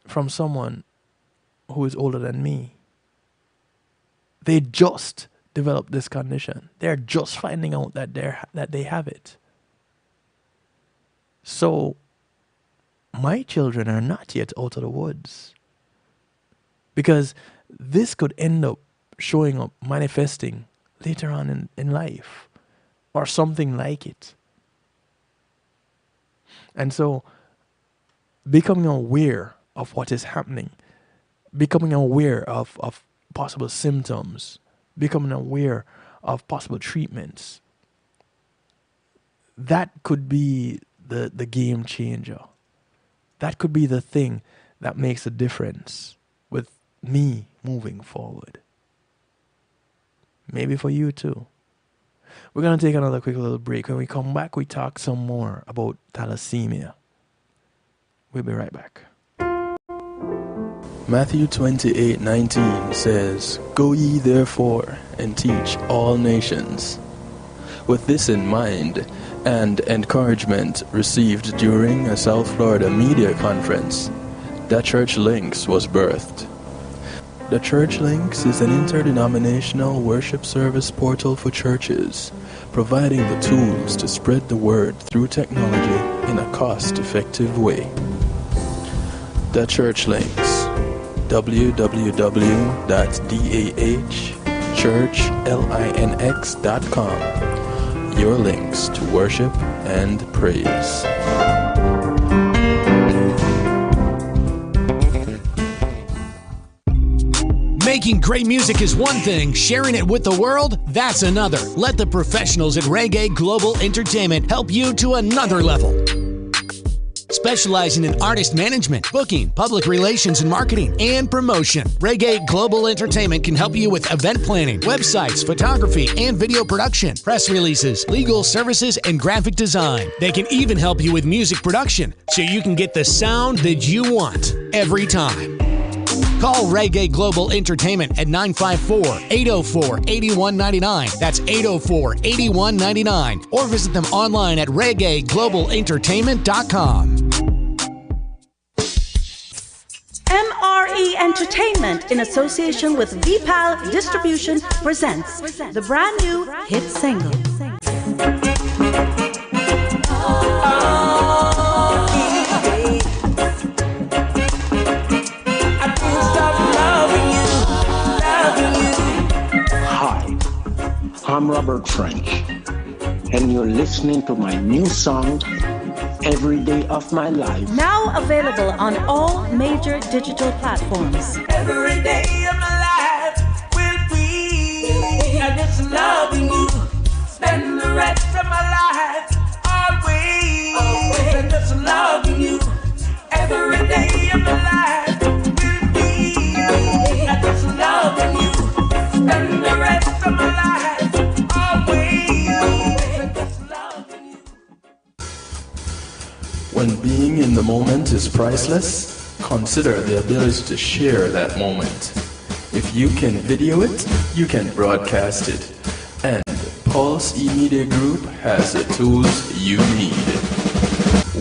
from someone who is older than me. They just developed this condition. They're just finding out that they have it. So my children are not yet out of the woods, because this could end up showing up, manifesting later on in life, or something like it. And so becoming aware of what is happening, becoming aware of possible symptoms, becoming aware of possible treatments, that could be the game changer. That could be the thing that makes a difference with me moving forward. Maybe for you too. We're going to take another quick little break. When we come back, we talk some more about thalassemia. We'll be right back. Matthew 28:19 says, "Go ye therefore and teach all nations." With this in mind, and encouragement received during a South Florida media conference, The Church Links was birthed. The Church Links is an interdenominational worship service portal for churches, providing the tools to spread the word through technology in a cost-effective way. The Church Links, www.dahchurchlinx.com. Your links to worship and praise. Making great music is one thing, sharing it with the world, that's another. Let the professionals at Reggae Global Entertainment help you to another level. Specializing in artist management, booking, public relations and marketing, and promotion, Reggae Global Entertainment can help you with event planning, websites, photography, and video production, press releases, legal services, and graphic design. They can even help you with music production, so you can get the sound that you want every time. Call Reggae Global Entertainment at 954-804-8199. That's 804-8199. Or visit them online at reggaeglobalentertainment.com. MRE Entertainment, in association with VPAL Distribution, presents the brand new hit single. I'm Robert French, and you're listening to my new song, Every Day of My Life. Now available on all major digital platforms. Every day of my life will be I just loving you. Spend the rest of my life always and just loving you. Every day of my life will be I just loving you. Spend the rest of my life. When being in the moment is priceless, consider the ability to share that moment. If you can video it, you can broadcast it. And Pulse E-Media Group has the tools you need.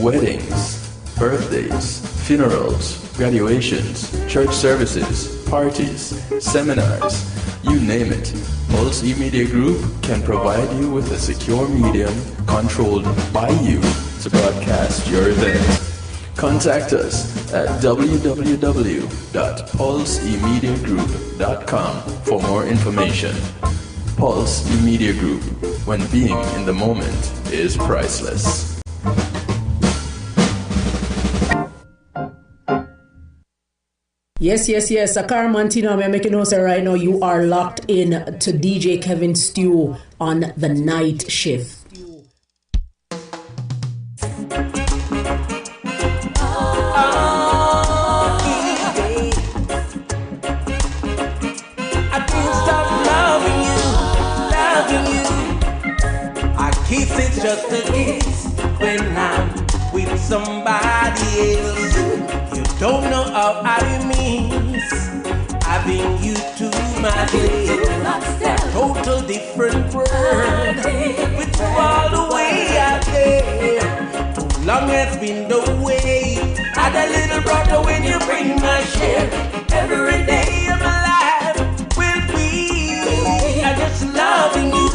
Weddings, birthdays, funerals, graduations, church services, parties, seminars, you name it. Pulse E-Media Group can provide you with a secure medium controlled by you to broadcast your event. Contact us at www.pulseemediagroup.com for more information. Pulse E-Media Group, when being in the moment is priceless. Yes. Akar Mantino, I'm making notes right now. You are locked in to DJ Kevin Stew on the night shift. It's just a kiss when I'm with somebody else. You don't know how I miss having you to my place. A total different world with you all the way out there. Too long has been the wait. Had a little brother when you bring my share. Every day of my life will be I just loving you.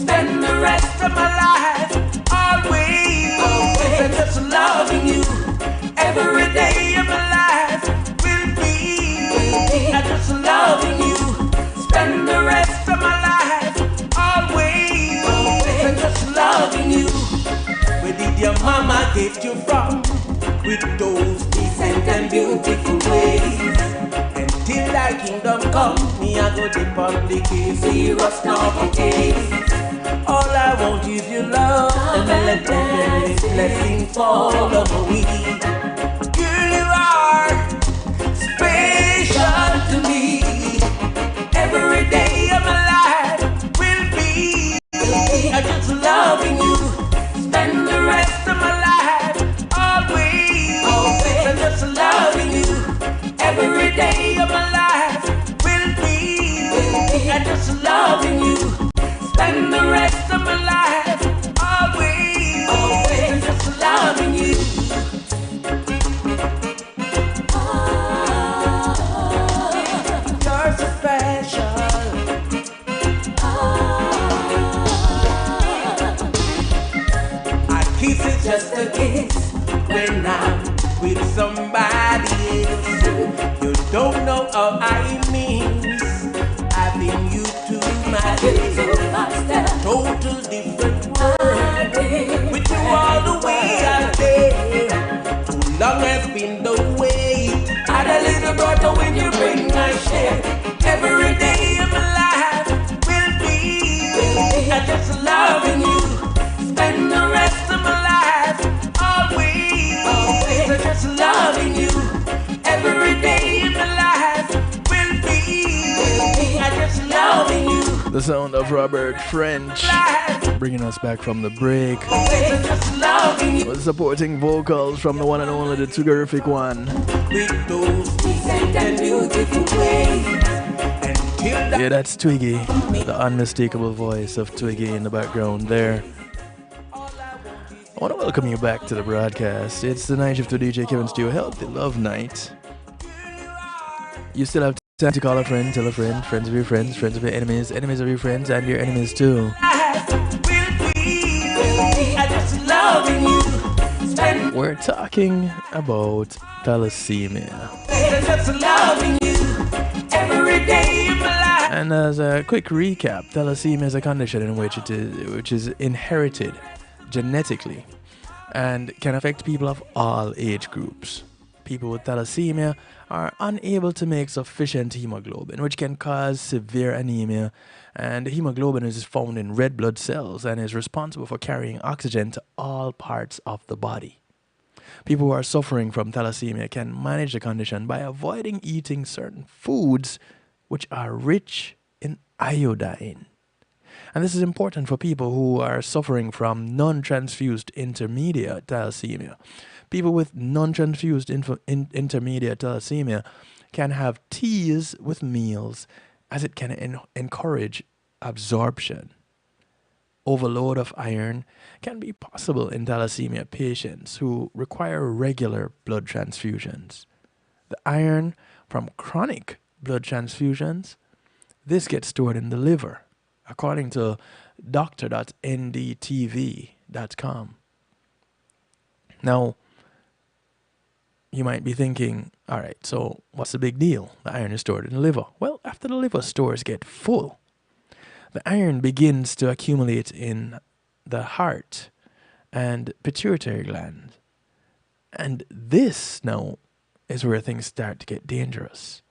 Spend the rest of my life always and just loving you. Every day of my life will be I just loving you. Spend the rest of my life always and just loving you. Where did your mama get you from? With those decent and beautiful ways. Until thy kingdom come, me I go dip on the case. Serious nowadays. All I want is your love, and let this blessing fall over me. Girl, you are special to me. Every day of my life will be I just loving you. Spend the rest of my life always and just loving you. Every day of my life will be I just loving you. Spend the rest of my life always and just loving you. You're so special. Our kiss is just a kiss when I'm with somebody else. You don't know how I miss having you to my place. Total different world with you all the way out there. Too long has been the wait. Had a little brother when you bring my share. Every day of my life will be I just loving you. Spend the rest of my life always I just loving you. Every day of my life will be I just loving you. The sound of Robert French, bringing us back from the break. With supporting vocals from the one and only, the Twigerific one. Yeah, that's Twiggy, the unmistakable voice of Twiggy in the background there. I want to welcome you back to the broadcast. It's the night shift to DJ Kevin Stew, Healthy Love Night. You still have time to call a friend, tell a friend, friends of your friends, friends of your enemies, enemies of your friends, and your enemies too. We're talking about thalassemia. And as a quick recap, thalassemia is a condition in which which is inherited genetically and can affect people of all age groups. People with thalassemia are unable to make sufficient hemoglobin, which can cause severe anemia, and hemoglobin is found in red blood cells and is responsible for carrying oxygen to all parts of the body. People who are suffering from thalassemia can manage the condition by avoiding eating certain foods which are rich in iodine. And this is important for people who are suffering from non-transfused intermediate thalassemia. People with non-transfused intermediate thalassemia can have teas with meals, as it can encourage absorption. Overload of iron can be possible in thalassemia patients who require regular blood transfusions. The iron from chronic blood transfusions, this gets stored in the liver, according to doctor.ndtv.com. Now, you might be thinking, all right, so what's the big deal? The iron is stored in the liver. Well, after the liver stores get full, the iron begins to accumulate in the heart and pituitary gland. And this now is where things start to get dangerous.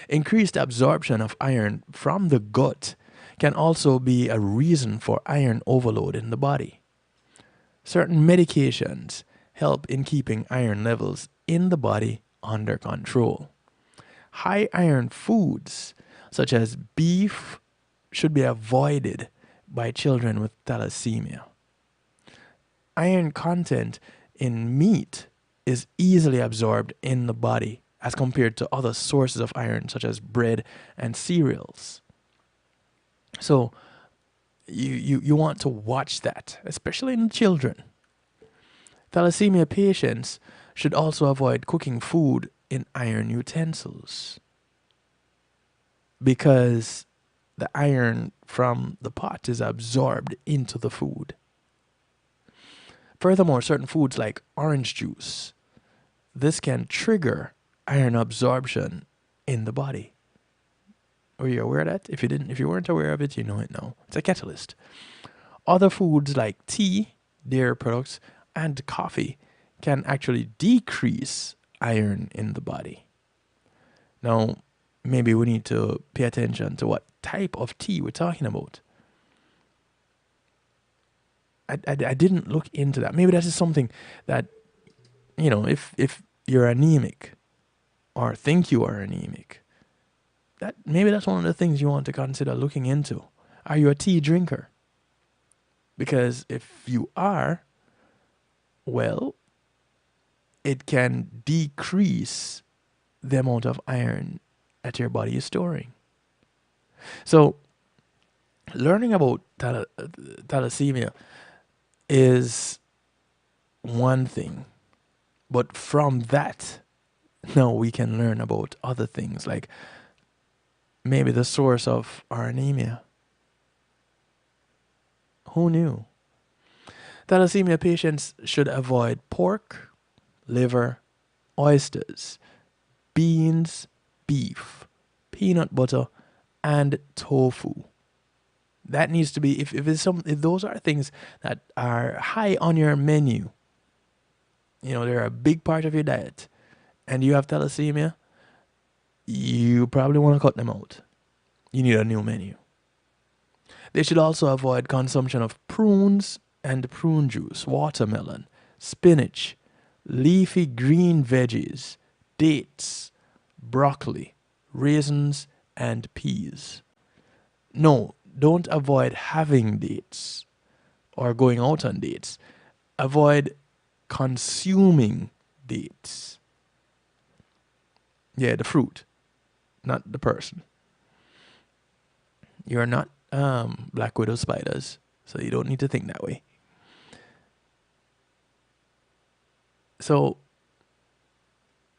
Increased absorption of iron from the gut can also be a reason for iron overload in the body. Certain medications help in keeping iron levels in the body under control. High iron foods, such as beef, should be avoided by children with thalassemia. Iron content in meat is easily absorbed in the body as compared to other sources of iron, such as bread and cereals. So you want to watch that, especially in children. Thalassemia patients should also avoid cooking food in iron utensils because the iron from the pot is absorbed into the food. Furthermore, certain foods like orange juice, this can trigger iron absorption in the body. Were you aware of that? If you weren't aware of it, you know it now. It's a catalyst. Other foods like tea, dairy products, and coffee can actually decrease iron in the body. Now, maybe we need to pay attention to what type of tea we're talking about. I didn't look into that. Maybe that is something that, if you're anemic or think you are anemic, maybe that's one of the things you want to consider looking into. Are you a tea drinker? Because if you are, well, it can decrease the amount of iron that your body is storing. So, learning about thalassemia is one thing, but from that, now we can learn about other things, like maybe the source of our anemia. Who knew? Thalassemia patients should avoid pork, liver, oysters, beans, beef, peanut butter, and tofu. That needs to be, if those are things that are high on your menu, they're a big part of your diet, and you have thalassemia, you probably want to cut them out. You need a new menu. They should also avoid consumption of prunes and prune juice, watermelon, spinach, leafy green veggies, dates, broccoli, raisins, and peas. No, don't avoid having dates or going out on dates. Avoid consuming dates. Yeah, the fruit, not the person. You're not Black Widow spiders, so you don't need to think that way. So,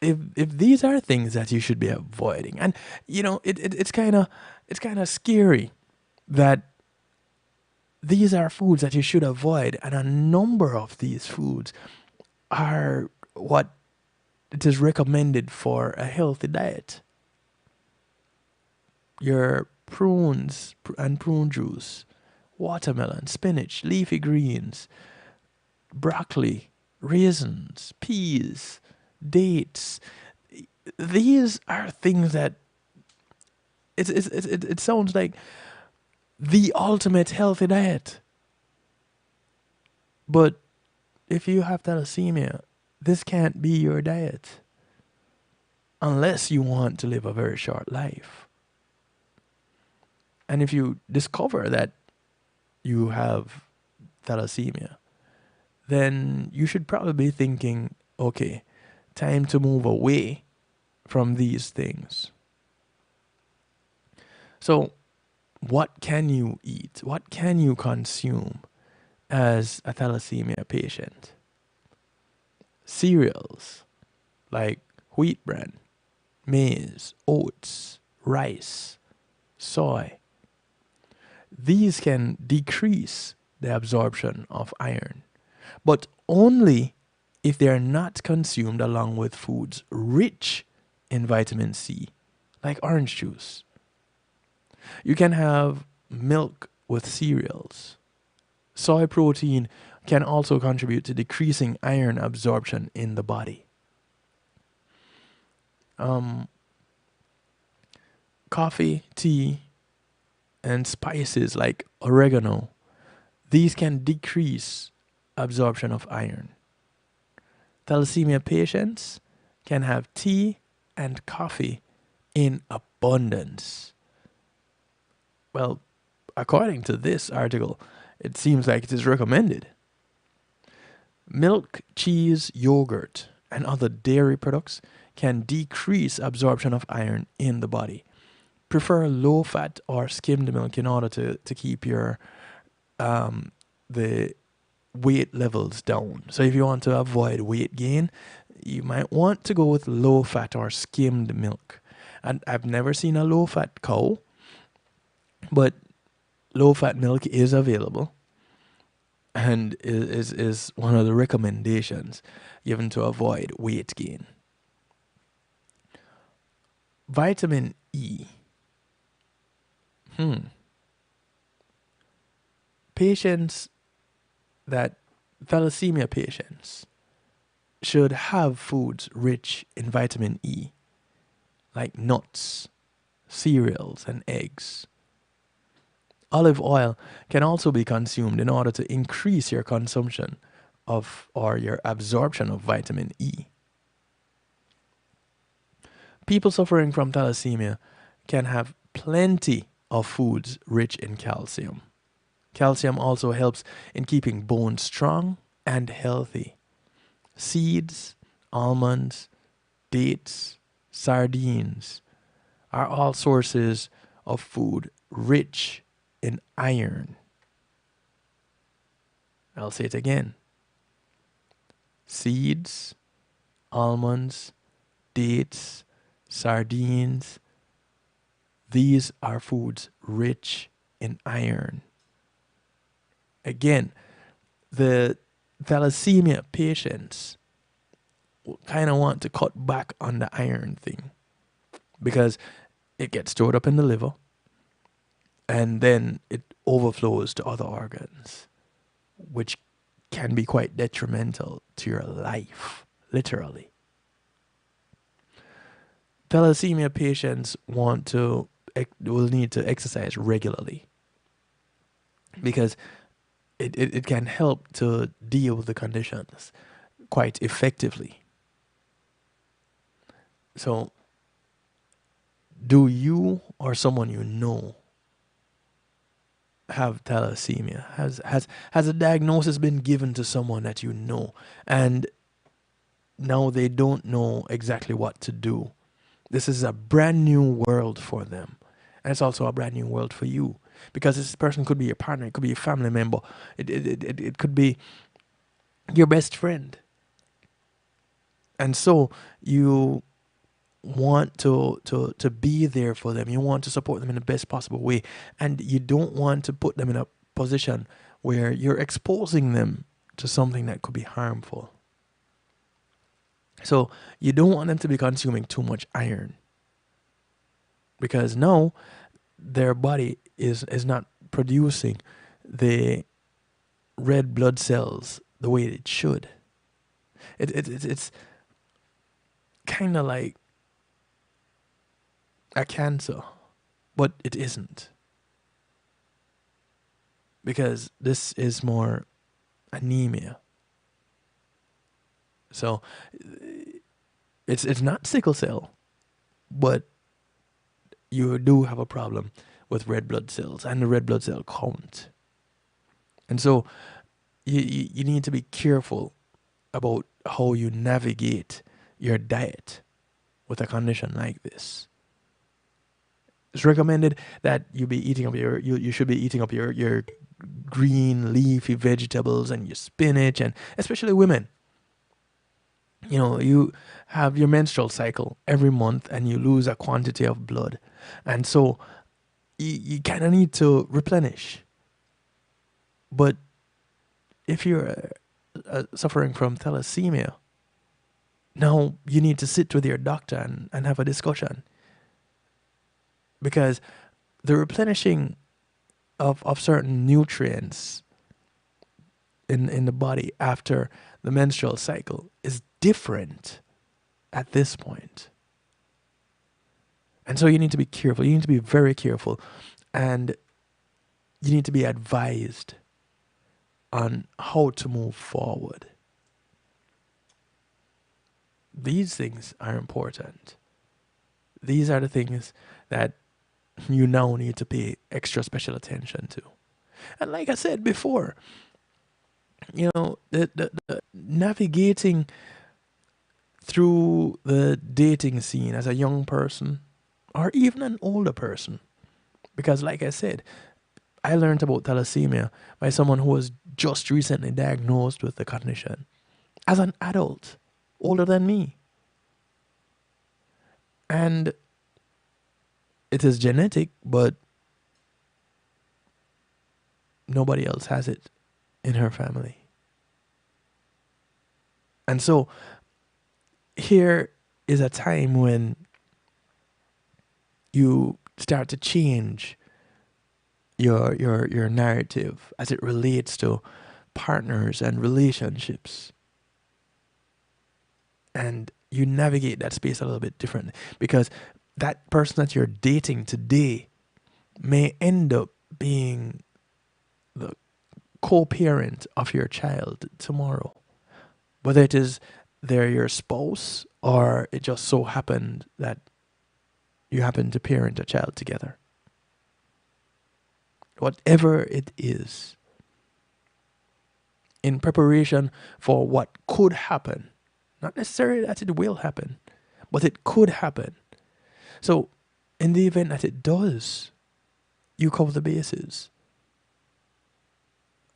if these are things that you should be avoiding, and it's kind of scary that these are foods that you should avoid, and a number of these foods are what it is recommended for a healthy diet. Your prunes and prune juice, watermelon, spinach, leafy greens, broccoli, raisins, peas, dates. These are things that it sounds like the ultimate healthy diet. But if you have thalassemia, this can't be your diet unless you want to live a very short life. And if you discover that you have thalassemia, then you should probably be thinking, okay, time to move away from these things. So, what can you eat? What can you consume as a thalassemia patient? Cereals like wheat bran, maize, oats, rice, soy. These can decrease the absorption of iron, but only if they are not consumed along with foods rich in vitamin C, like orange juice. You can have milk with cereals. Soy protein can also contribute to decreasing iron absorption in the body. Coffee, tea, and spices like oregano, these can decrease absorption of iron. Thalassemia patients can have tea and coffee in abundance. Well, according to this article, it seems like it is recommended. Milk, cheese, yogurt, and other dairy products can decrease absorption of iron in the body. Prefer low-fat or skimmed milk in order to keep your the weight levels down. So if you want to avoid weight gain, you might want to go with low-fat or skimmed milk. And I've never seen a low-fat cow, but low-fat milk is available and is one of the recommendations given to avoid weight gain. Vitamin E. Thalassemia patients should have foods rich in vitamin E, like nuts, cereals, and eggs. Olive oil can also be consumed in order to increase your consumption of or your absorption of vitamin E. People suffering from thalassemia can have plenty of foods rich in calcium. Calcium also helps in keeping bones strong and healthy. Seeds, almonds, dates, sardines are all sources of food rich in iron. I'll say it again. Seeds, almonds, dates, sardines, these are foods rich in iron. Again, the thalassemia patients kind of want to cut back on the iron thing because it gets stored up in the liver and then it overflows to other organs, which can be quite detrimental to your life, literally. Thalassemia patients will need to exercise regularly because it can help to deal with the conditions quite effectively. So, do you or someone you know have thalassemia? Has a diagnosis been given to someone that you know and now they don't know exactly what to do? This is a brand new world for them. And it's also a brand new world for you. Because this person could be your partner, it could be a family member, it could be your best friend. And so you want to be there for them. You want to support them in the best possible way. And you don't want to put them in a position where you're exposing them to something that could be harmful. So you don't want them to be consuming too much iron. Because now their body is not producing the red blood cells the way it should. It's kind of like a cancer, but it isn't. Because this is more anemia. So it's not sickle cell, but you do have a problem with red blood cells and the red blood cell count. And so you need to be careful about how you navigate your diet with a condition like this. It's recommended that you be eating up you should be eating up your green leafy vegetables and your spinach, and especially women. you have your menstrual cycle every month and you lose a quantity of blood. And so you kind of need to replenish. But if you're suffering from thalassemia, now you need to sit with your doctor and have a discussion. Because the replenishing of certain nutrients in the body after the menstrual cycle is different at this point. And so you need to be careful. You need to be very careful. And you need to be advised on how to move forward. These things are important. These are the things that you now need to pay extra special attention to. And like I said before, the navigating through the dating scene as a young person or even an older person, because like I said, I learned about thalassemia by someone who was just recently diagnosed with the condition as an adult, older than me. And it is genetic, but nobody else has it in her family. And so here is a time when you start to change your narrative as it relates to partners and relationships. And you navigate that space a little bit differently, because that person that you're dating today may end up being the co-parent of your child tomorrow. Whether it is they're your spouse or it just so happened that you happen to parent a child together. Whatever it is, in preparation for what could happen, not necessarily that it will happen, but it could happen. So in the event that it does, you cover the bases.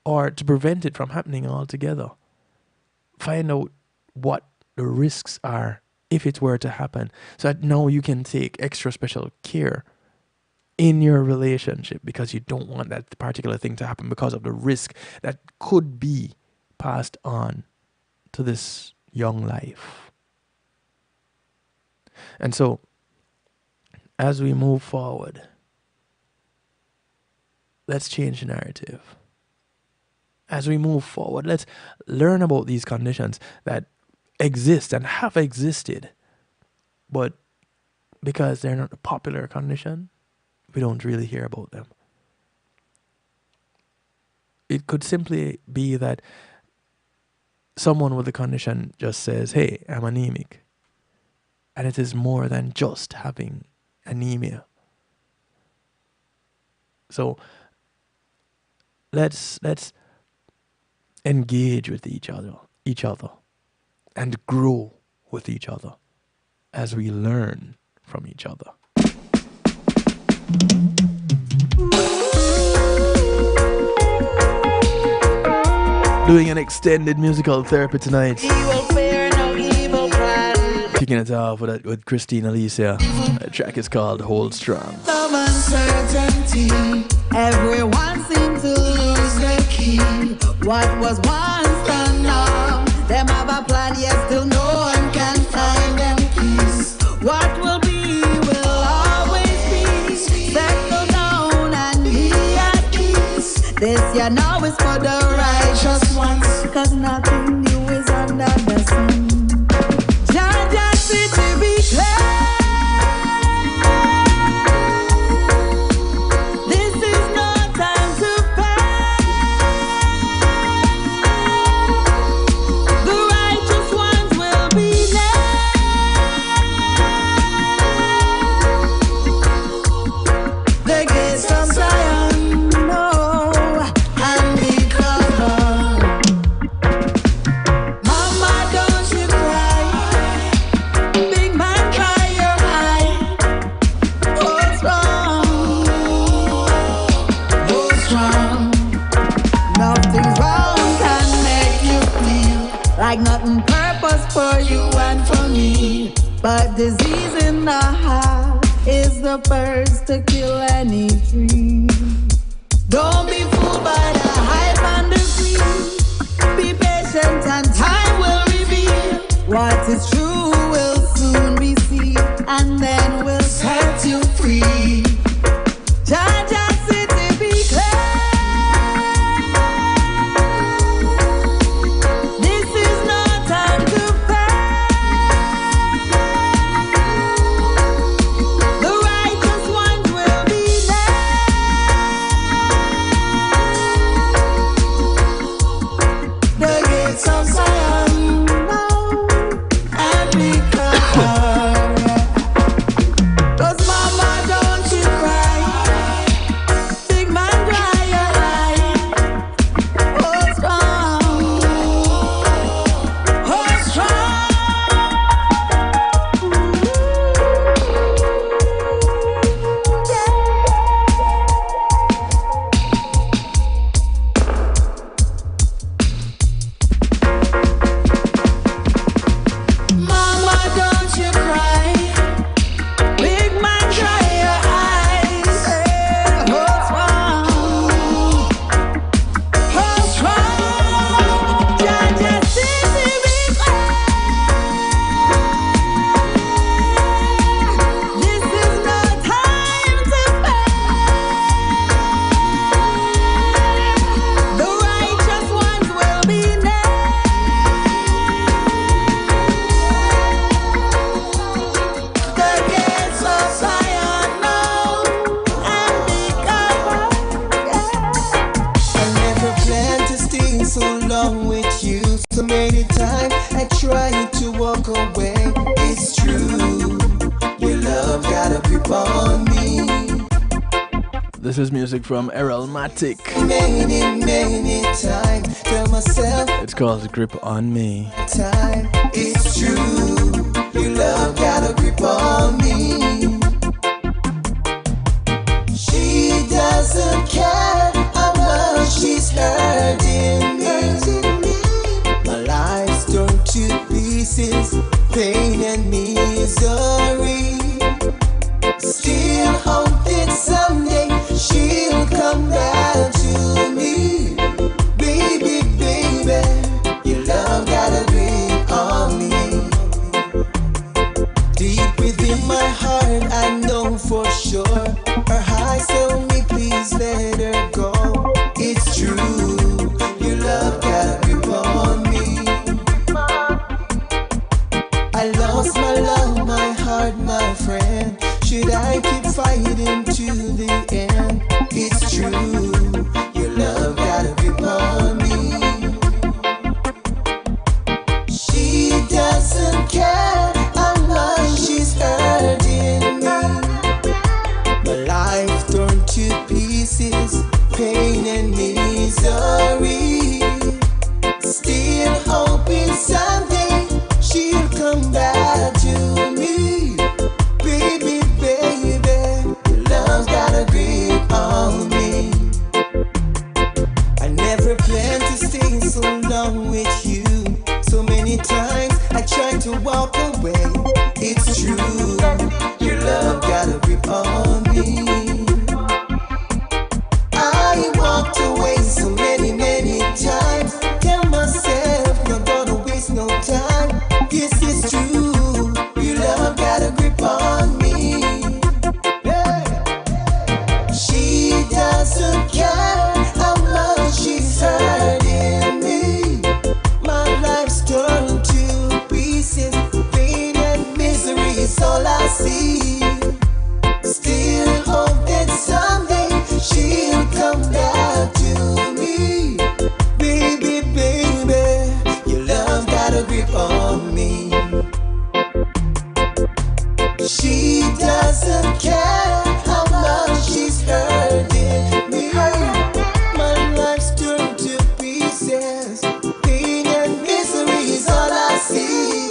Or to prevent it from happening altogether, find out what the risks are if it were to happen, so that now you can take extra special care in your relationship, because you don't want that particular thing to happen because of the risk that could be passed on to this young life. And so, as we move forward, let's change the narrative. As we move forward, let's learn about these conditions that exist and have existed, but because they're not a popular condition, we don't really hear about them. It could simply be that someone with the condition just says, hey, I'm anemic. And it is more than just having anemia. So let's engage with each other and grow with each other as we learn from each other. Doing an extended musical therapy tonight. Kicking it off with Christine Alicia. The track is called Hold Strong. Of uncertainty, everyone seems to lose their key. What was once the norm, them have a plan, yet still no one can find them peace. What will be will always be. Settle down and be at peace. This year now is for the righteous ones, 'cause nothing new is under the sun. Just see to be clear. Like nothing purple purpose for you and for me. But disease in the heart is the first to kill any tree. Don't be fooled by the hype and the greed. Be patient and time will reveal what is true will soon be seen, and then we'll set you free. Jaja City be clear. This is no time to fail. The righteous ones will be there. The gates of Zion now and be covered. 'Cause mama, don't you cry. Big man, dry your eye. Hold strong. Hold strong. Mama, don't you cry. Big man, dry your eyes. Hold strong. Hold strong. Jaja City be clear. This is no time to fail. The righteous ones will be there. The gates of Zion now and be covered. I never planned to stay so long with you. So many times I tried to walk away. It's true, your love got a grip on me. This is music from Errol Matic. Many times tell myself It's called Grip on Me. time. It's true, your love got a grip on me. She doesn't care how much she's hurting me. My life's torn to pieces, pain and misery. Still hope that someday she'll come back to me. Baby, baby, your love got a grip on me. Deep within my heart, I know for sure. Her eyes tell me, please let her go. It's true, your love got a grip on me. I lost my love, my heart, my friend. Should I keep fighting to the end? It's true, your love got a grip on me. She doesn't care how much she's hurting me. My life torn to pieces, pain and misery. Still hoping someday she'll come back to me. Baby, baby, your love's got a grip on me. I never planned to stay so long with you. So many times I tried to walk away. It's true, your love got a grip on me. I walked away so many times. Tell myself not gonna waste no time. This is true, your love got a grip on me. Hey. She doesn't care how much she's hurting me. My life's torn to pieces, pain and misery is all I see. Still hope that someday she'll come back to me. Baby, baby, your love got a grip on me. She doesn't care how much she's hurting me. My life's turned to pieces, pain and misery is all I see.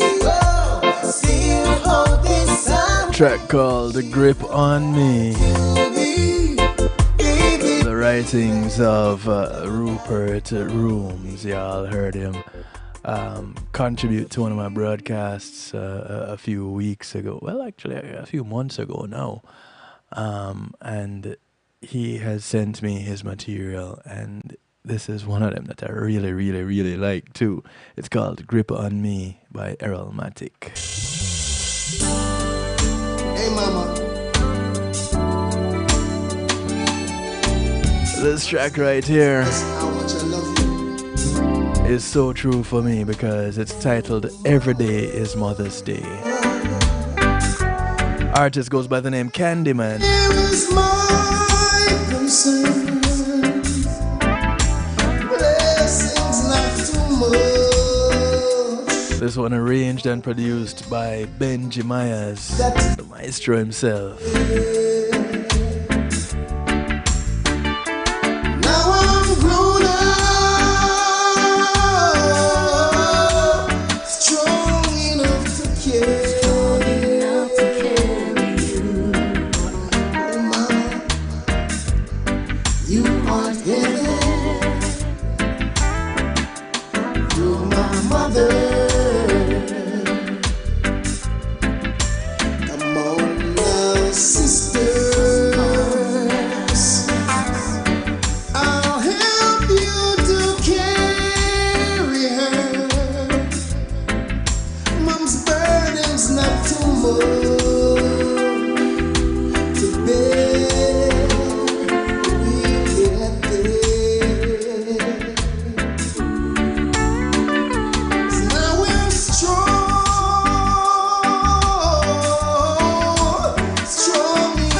Still hope this someday Track called The Grip on Me. The writings of Rupert Rooms. Y'all heard him contribute to one of my broadcasts a few weeks ago. Well, actually, a few months ago now. And he has sent me his material, and this is one of them that I really, really, really like too. It's called Grip on Me by Errol Matic. Hey, mama. This track right here How much I love you. is so true for me because it's titled Every Day is Mother's Day. Artist goes by the name Candyman. Here is my concern. Blessings not too much. This one arranged and produced by Benji Myers, the maestro himself. Now I'm grown up, strong enough to carry you. Oh, mama, you are heaven. You're my mother. Come on now, sisters. I'll help you to carry her. Mom's burden's not too much to bear. We get there. 'Cause now we're strong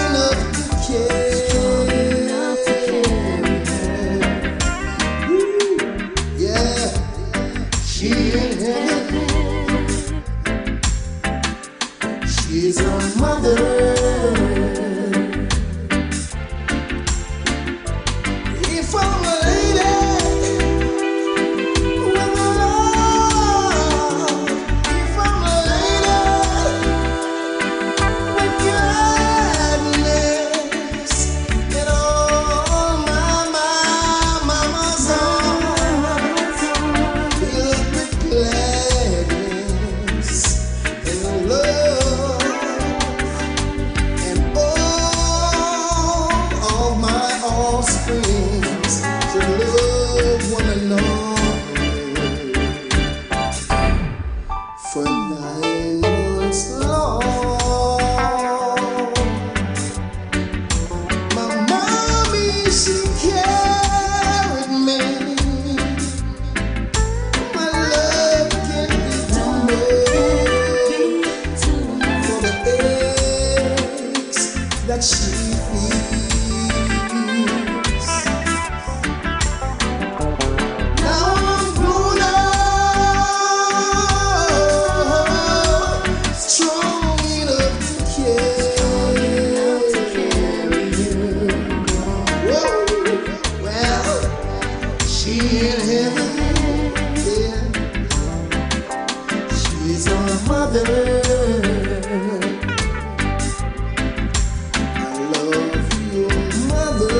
enough to carry her. Yeah, she in heaven. She's a mother. If I'm a lady with a love, if I'm a lady with gladness and all my mama's arms, filled with gladness and love, and all of my offsprings should love one another for 9 months long. My mommy, she carried me. My love can't be too much for the aches that she feels. Now I'm grown up, strong enough to carry you. Whoa, well, she in heaven, yeah. She's our mother. I love you, mother.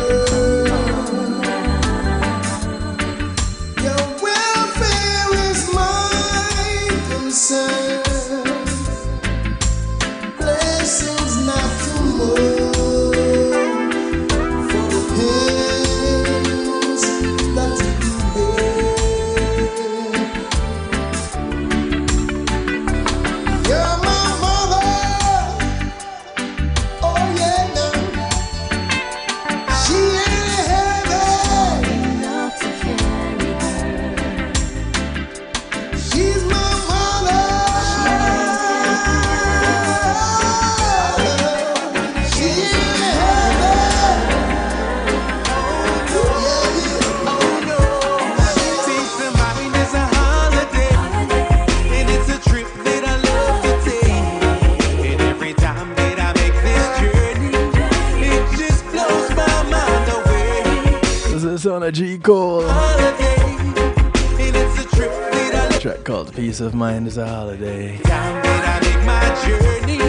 Your welfare is my concern. Blessings not too much for the pains that you bear. You're my mother. Oh yeah, now she in heaven. She's my mother. She in heaven. Peace and mine is a holiday, and it's a trip that I love to take. And every time that I make this journey, it just blows my mind away. This is on a G. Cole. Holiday, and it's a trip that I love. Track called Peace of Mind is a Holiday. Time that I make my journey,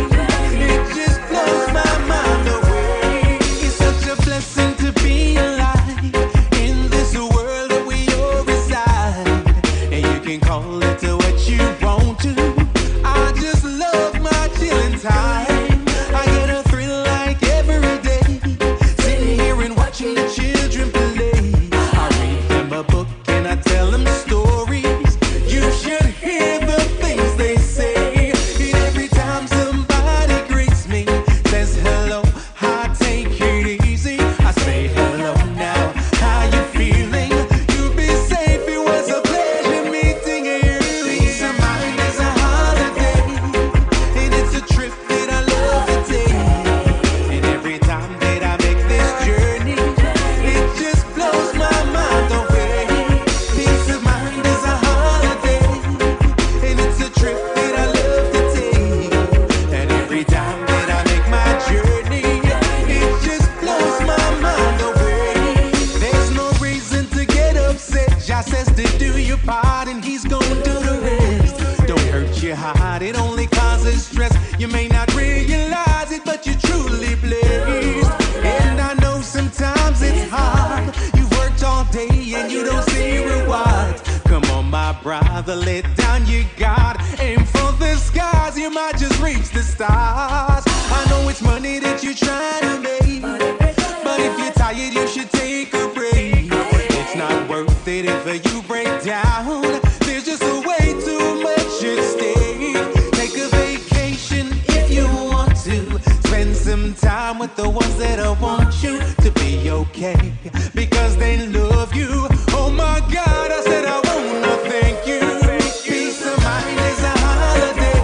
it just blows my mind away. It's such a blessing to be alive in this world that we all reside. And you can call it to what you want to. I just love my chilling time. I get a thrill like every day, sitting here and watching the children play. I read them a book and I tell them stories. You should hear the things they say. And every time somebody greets me, says hello, I take it easy. I say hello now, how you feeling? You be safe, it was a pleasure meeting you. Peace of mind is a holiday, and it's a trip that I love to take. And every time that I make this journey, it just blows my mind away. Peace of mind is a holiday, and it's a trip that I love to take. And every time that I make my journey, it just blows my mind away. There's no reason to get upset. Just says to do your part, and he's gonna do the rest. Don't hurt your heart, it only causes stress. You may not realize it, but you're truly blessed. And I know sometimes it's hard. You've worked all day and you don't see rewards. Come on, my brother, let down your guard. Aim for the skies, you might just reach the stars. I know it's money that you're trying to make, but if you're tired, you should take a break. It's not worth it if you break down. There's just a way too much at stake. Take a vacation if you want to. Spend some time with the ones that I want you to be okay, because they love you. Oh my God, I said I wanna thank you. Peace of mind is a holiday,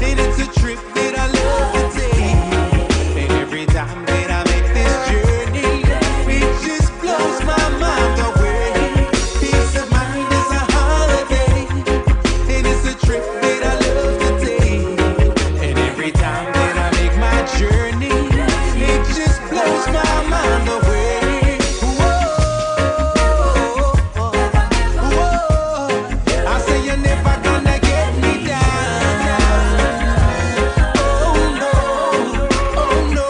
and it's a trip that I love to take. And every time that I make this journey, it just blows my mind away. Peace of mind is a holiday, and it's a trip that I love to take. And every time that I make my journey, it just blows my mind away. I say you're never gonna get me down. Oh no, oh no.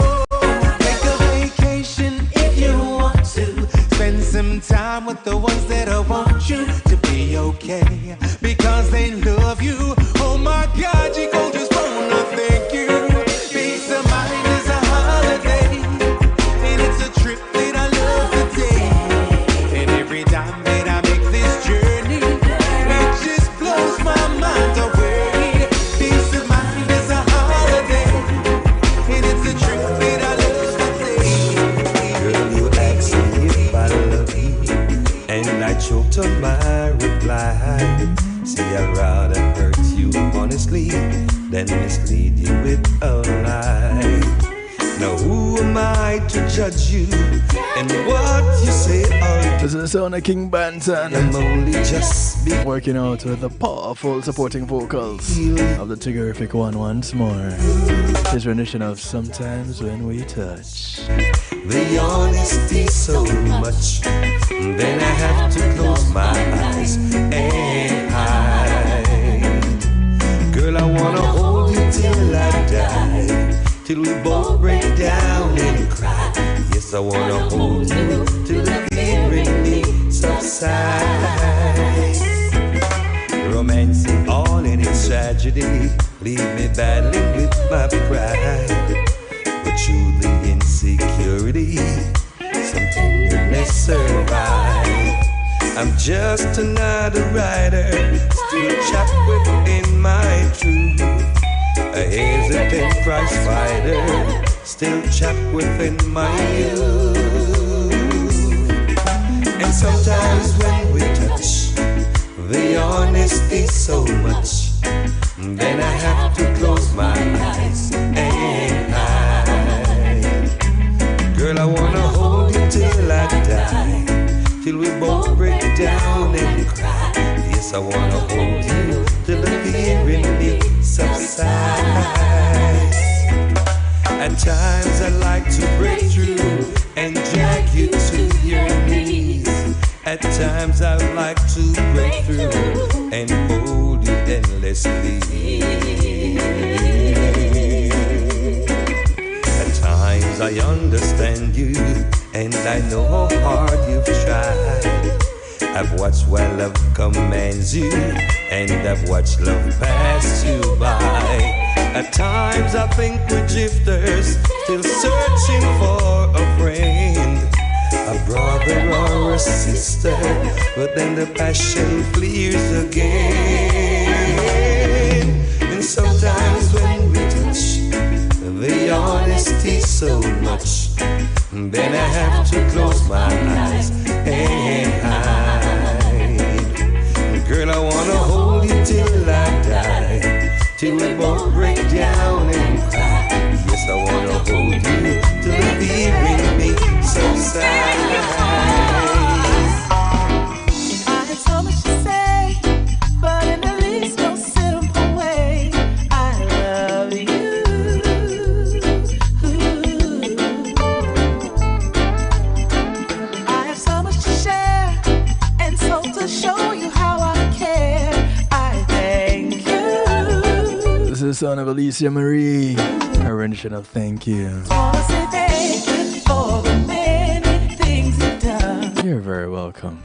Take a vacation if you want to. Spend some time with the ones that I want you to be okay, because they love you. Oh my God, you gon' just wanna thank you. Peace of mind is a holiday, and it's a trip that I love to take. And every time that I make this journey, it just blows my mind away. Peace of mind is a holiday, and it's a trip that I love to take. Girl, you asked me if I love you, and I choked on my reply. See, I'd rather hurt you honestly than mislead you with a lie. Now who am I to judge you and what you say or do? This is the sound of King Banton. I'm only just working out with the powerful supporting vocals of the Tigerific one once more. His rendition of Sometimes When We Touch. The honesty so much, then I have to close my eyes and hide. Girl, I wanna hold you till I die, till we both break down and cry. Yes, I wanna hold you till the fear in me subsides. Romancing all in its tragedy, leave me battling with my pride. But truly insecurity, some tenderness survive. I'm just another rider, still trapped within my truth. A hesitant prize fighter, still trapped within my youth. And sometimes when we touch, the honesty so much, then I have to close my eyes and hide. Girl, I wanna hold you till I die, till we both break down and cry. Yes, I wanna hold you till the fear in me subsides. At times I like to break through and drag you to your knees. At times I like to break through and hold you endlessly. At times I understand you, and I know how hard you've tried. I've watched while love commands you, and I've watched love pass you by. At times I think we're drifters, still searching for a friend, a brother or a sister, but then the passion flees again. And sometimes when we touch, the honesty so much, then I have to close my eyes and hide. Girl, I wanna hold you till I die, till we both break down and cry. Yes, I wanna hold you till the fear in me subsides. I have so much to say, but in the least no simple way, I love you. I have so much to share, and so to show you how I care, I thank you. This is the son of Alicia Marie, her rendition of Thank You. I wanna say thank you for the many things you've done, You're very welcome.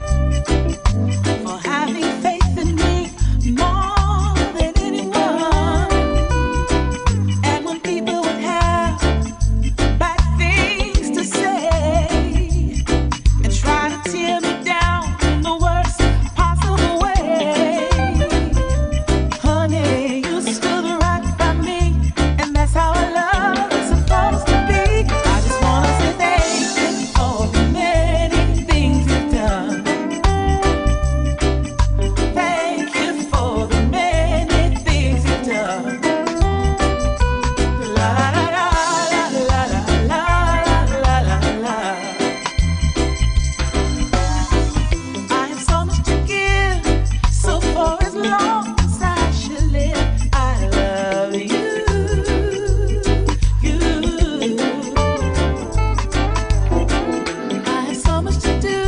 for having faith in me more than anyone. And when people would have bad things to say and try to tear me down in the worst possible way, honey, you stood right by me, and that's how I love is supposed to be. I just wanna say thank you for the many things you've done. Thank you for the many things you've done. La la la la la la la la la. I have so much to give, so for as long as I should live, I love you. I have so much to do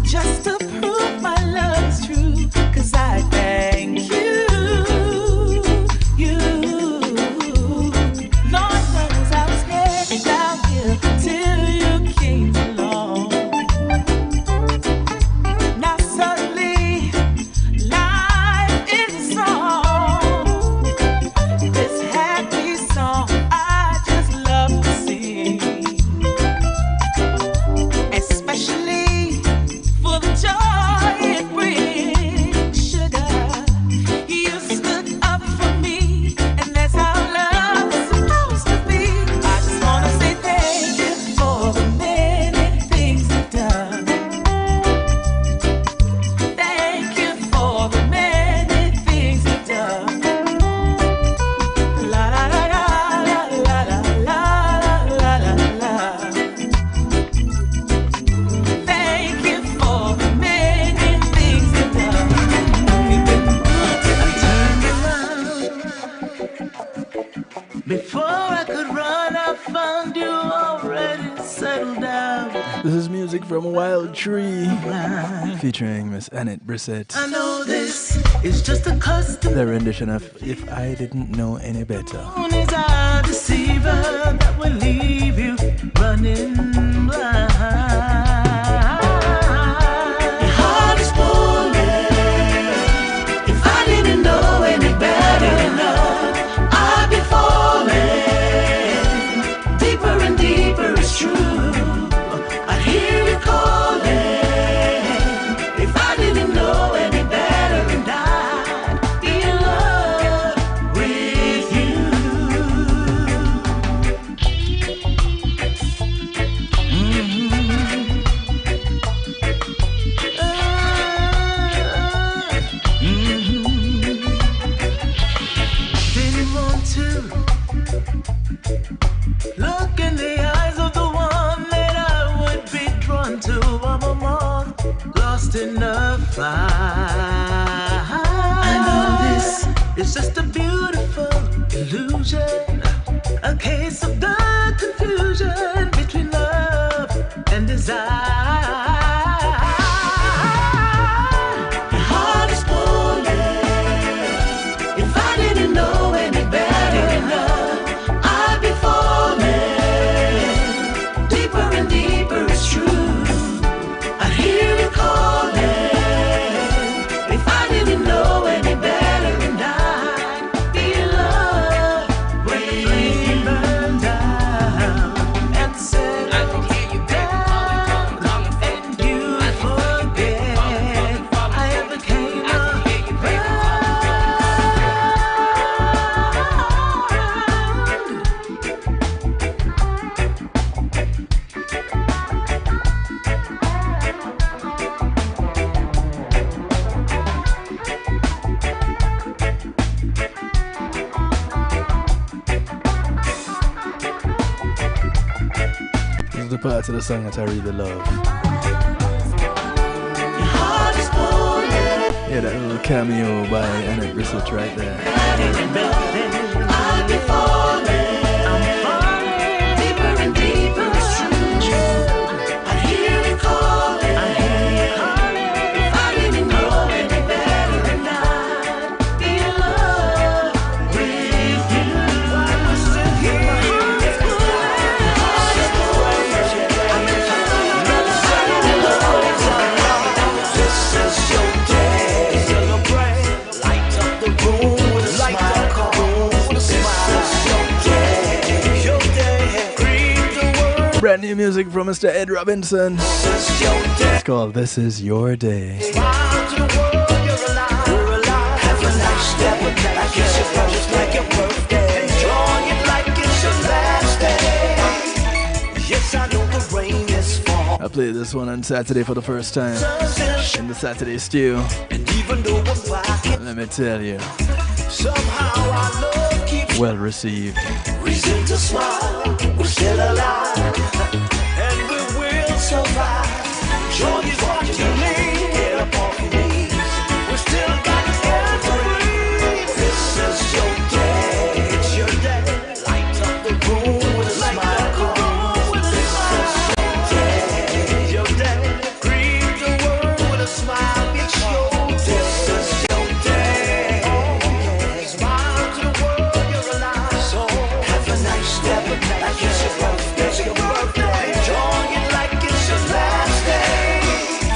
just to prove my love is true, 'cause I thank you. Lord knows I was headed down here till you came along. Now suddenly life is a song. This happy song I just love to sing, especially for the joy it brings. Sugar, you stood up for me, and that's how love is supposed to be. I just wanna say thank you for the many things you've done. Thank you for the many things you've done. La la la la la la la la la la. Thank you for the many things you've done. You've been good to me. Before I could run, I found you already settled down. This is music from Wild Tree, featuring Miss Annette Brissett. I know this is just a custom. The rendition of If I Didn't Know Any Better. Is our deceiver that will leave you running blind. Your heart is falling. If I didn't know any better, I'd be falling deeper and deeper. It's true. I hear you calling. If I didn't know any better, and I'd be in love with you. Didn't want to look in the eyes of the one that I would be drawn to. I'm a more lost in the fight. I know this is just a beautiful illusion, a case of the confusion between love and desire. Your heart is falling. If I didn't know any better, I'd be falling deeper and deeper. It's true. I hear you calling. parts of the song that I really love. Yeah, that little cameo by Annette Brissett right there. Brand new music from Mr. Ed Robinson. It's called This Is Your Day. I played this one on Saturday for the first time in the Saturday Stew. Let me tell you, well received. Reason to smile, we're still alive, and we will survive. Joy is what you need. Get up off your knees. We still got air to breathe. This is your day. It's your day. Light up the room with a smile. This is your day. Your day. Greet the world with a smile. It's your day. This is your day. Smile to the world. You're alive. So have a nice day. Like it's your birthday. It's your birthday. Enjoy it like it's your last day.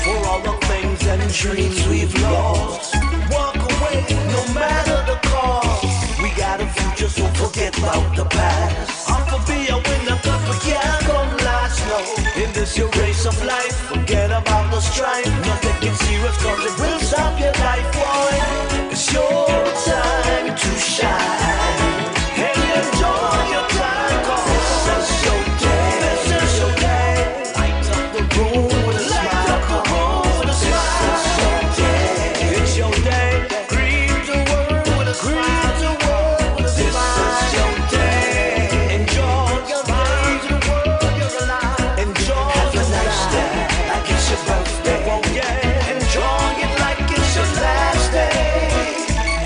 For all the things and dreams we've lost, walk away no matter the cost. We got a future, so forget about the past. I'm for be a winner, cause we can't come last, no. In this your race of life, forget about the strife. Not take it serious, cause it will stop your life, boy. It's your time to shine. And enjoy your time, cause this is your day. This is your day. Light up the room with a smile. Light up the room with a smile. This is your day. It's your day. Greet the world with a smile. Greet the world with a smile. This is your day. Enjoy your day. To the world you're alive. Enjoy have a nice day. Like it's your birthday. Oh yeah. Enjoy it like it's your last day.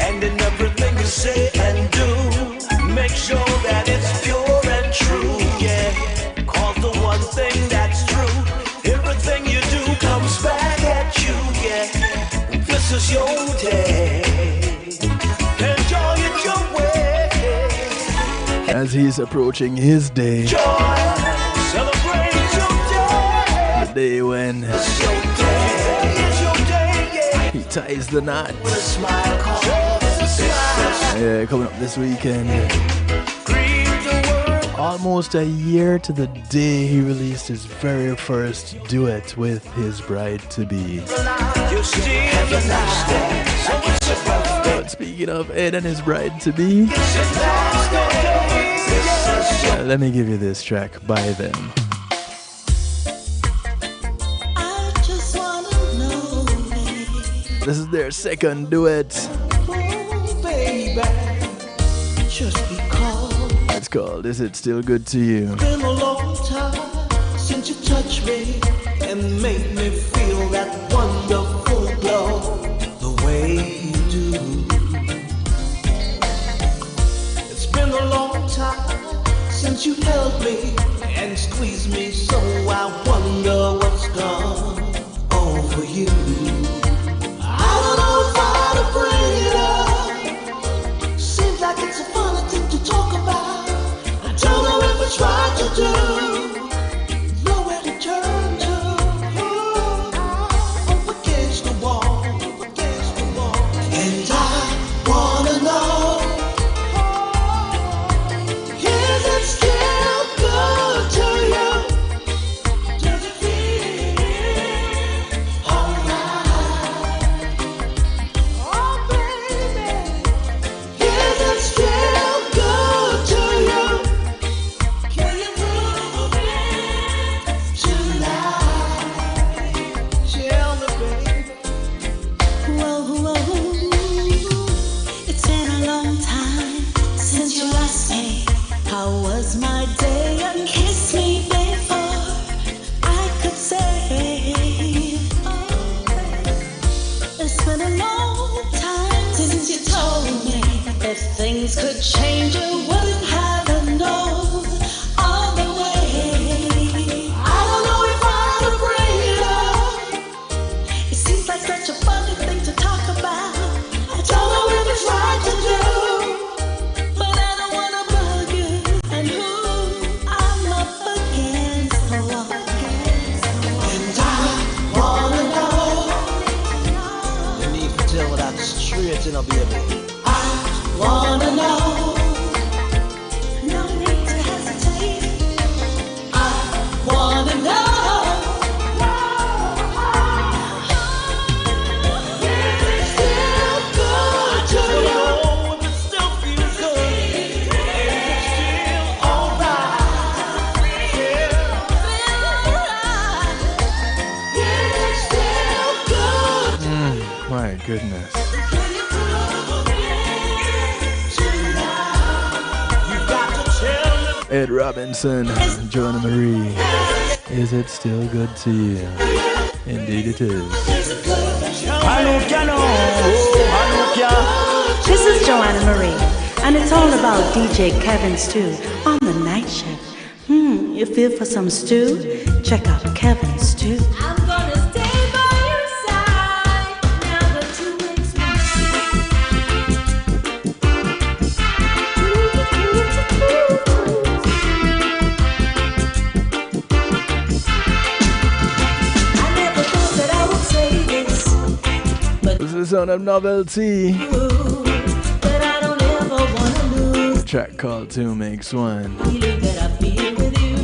And in everything you say and do, make sure that it's pure and true, yeah. Cause the one thing that's true, everything you do comes back at you, yeah. This is your day. Enjoy it your way. As he's approaching his day, Joy, celebrate your day. the day when It's your day. It's your day, yeah. he ties the knot. With a smile, cause it's a smile. Yeah, coming up this weekend. Greet the world. Almost a year to the day he released his very first duet with his bride-to-be. You still have a nice day. So it's your birthday. But speaking of Ed and his bride-to-be, It's your last day. This is your let me give you this track by them. I just wanna know, This is their second duet. baby, just because It's called Is It Still Good to You? it's been a long time since you touched me and made me feel that wonderful glow the way you do. It's been a long time since you held me and squeezed me, so I wonder what's gone over you. I don't know if how to bring it up. Seems like it's a funny thing to talk about. I don't know if it's right to do. Nowhere to turn to. Up against the wall, and I wanna know, is it still good to you? Does it feel alright? Oh baby, is it still good to you? Can you prove it tonight? Tell me, baby. Whoa, whoa, whoa. things could change, you wouldn't have known all the way. I don't know if I ought to bring it up. It seems like such a funny thing to talk about. I don't know if it's right to do, but I don't want to bug you. And who I'm up against the wall. And I wanna know. You need to tell that straight in a baby. I wanna know. No need to hesitate. I wanna know. It's still good to you. It still feels good. It's still alright. It's still good. My goodness. Ed Robinson, Joanna Marie. Is it still good to you? Indeed it is. This is Joanna Marie, and it's all about DJ Kevin Stew on the night shift. You feel for some stew? Check out Kevin Stew. I'm gonna stay by your side now that you makes me I never thought that I would say this, This is the sound of novelty. but I don't ever wanna lose A track called Two Makes One. the feeling that I feel with you.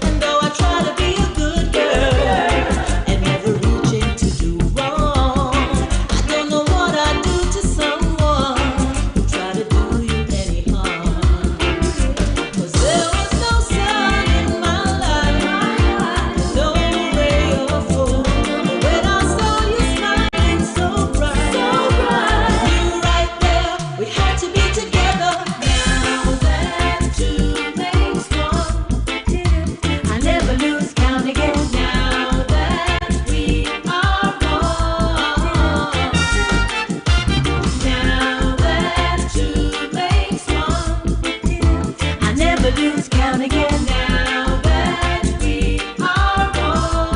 And though I try to be a good girl and never reaching to do wrong, I don't know what I'd do to someone who tried to do you any harm. 'Cause there was no sun in my life, no ray of hope. When I saw you smiling so bright, knew right there we had to be together. Now that two makes one, I never lose count again. Now that we are one, now that two makes one, I never lose count again. Now that we are one,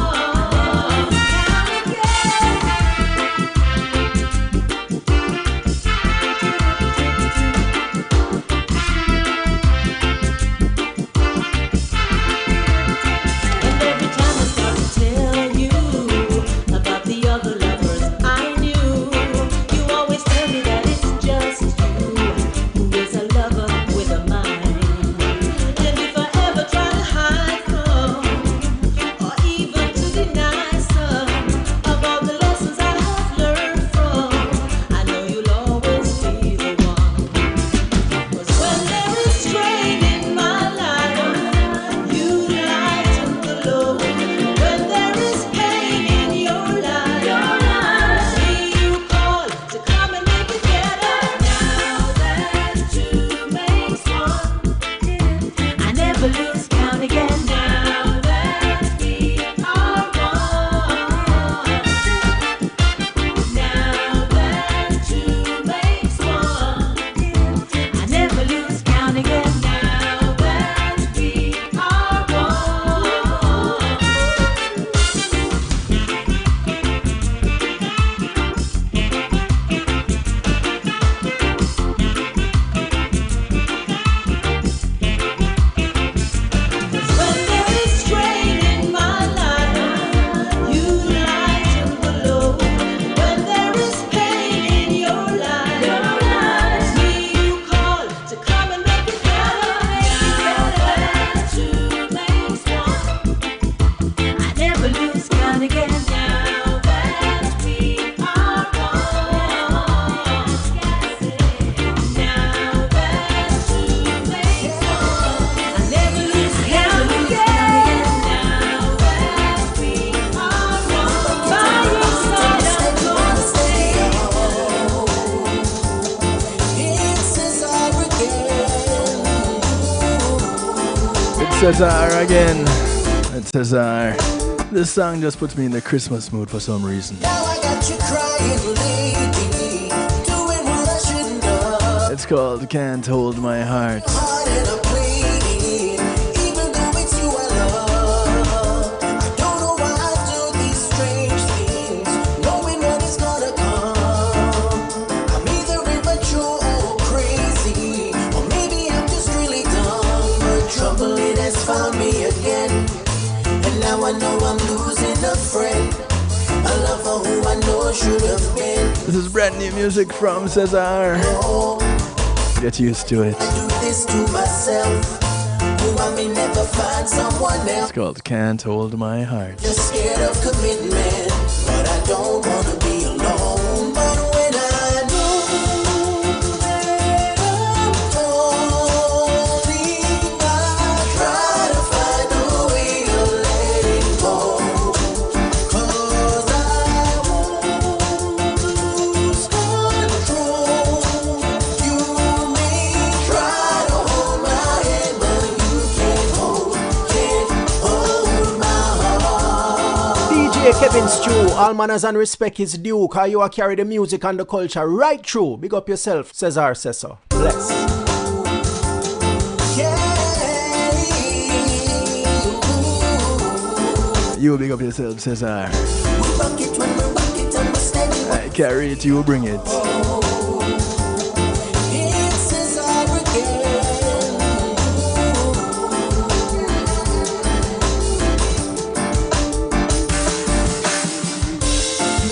and every time I start to tell you about the other lovers I knew, you always tell me that it's just you who is a lover with a mind. And if I ever try to hide from, or even to deny some of all the lessons I have learned from, I know you'll always be the one. 'Cause when there is strain in my life, you lighten the load. When there is pain in your life, me you call to come and make it better. Now that two makes one, I never lose count again. Now that we are one, now that two makes one, I never lose count again. Now that we are one. When there is strain in my life, you lighten the load. When there is pain in your life, me you call to come and make it better. Now that two makes one, I never lose count again. Now that we are one, now that two makes one, I never lose count again. Now that we are one, by your side I'm gonna stay. It's Cesar again. It's Cesar. This song just puts me in the Christmas mood for some reason. It's called Can't Hold My Heart. I know I'm losing a friend, a lover who I know should have been. This is brand new music from Cesar. Get used to it. I do this to myself, who I may never find someone else. It's called Can't Hold My Heart. Just scared of commitment, but I don't wanna be alone. But when I know that I'm falling, I try to find a way to let it go. 'Cause I won't lose control. You may try to hold my hand, but you can't hold my heart. DJ Kevin Stew, all manners and respect is due, cause you are carry the music and the culture right through. Big up yourself, Cesar Cesar. Bless. You big up yourself, Cesar. I carry it, you bring it.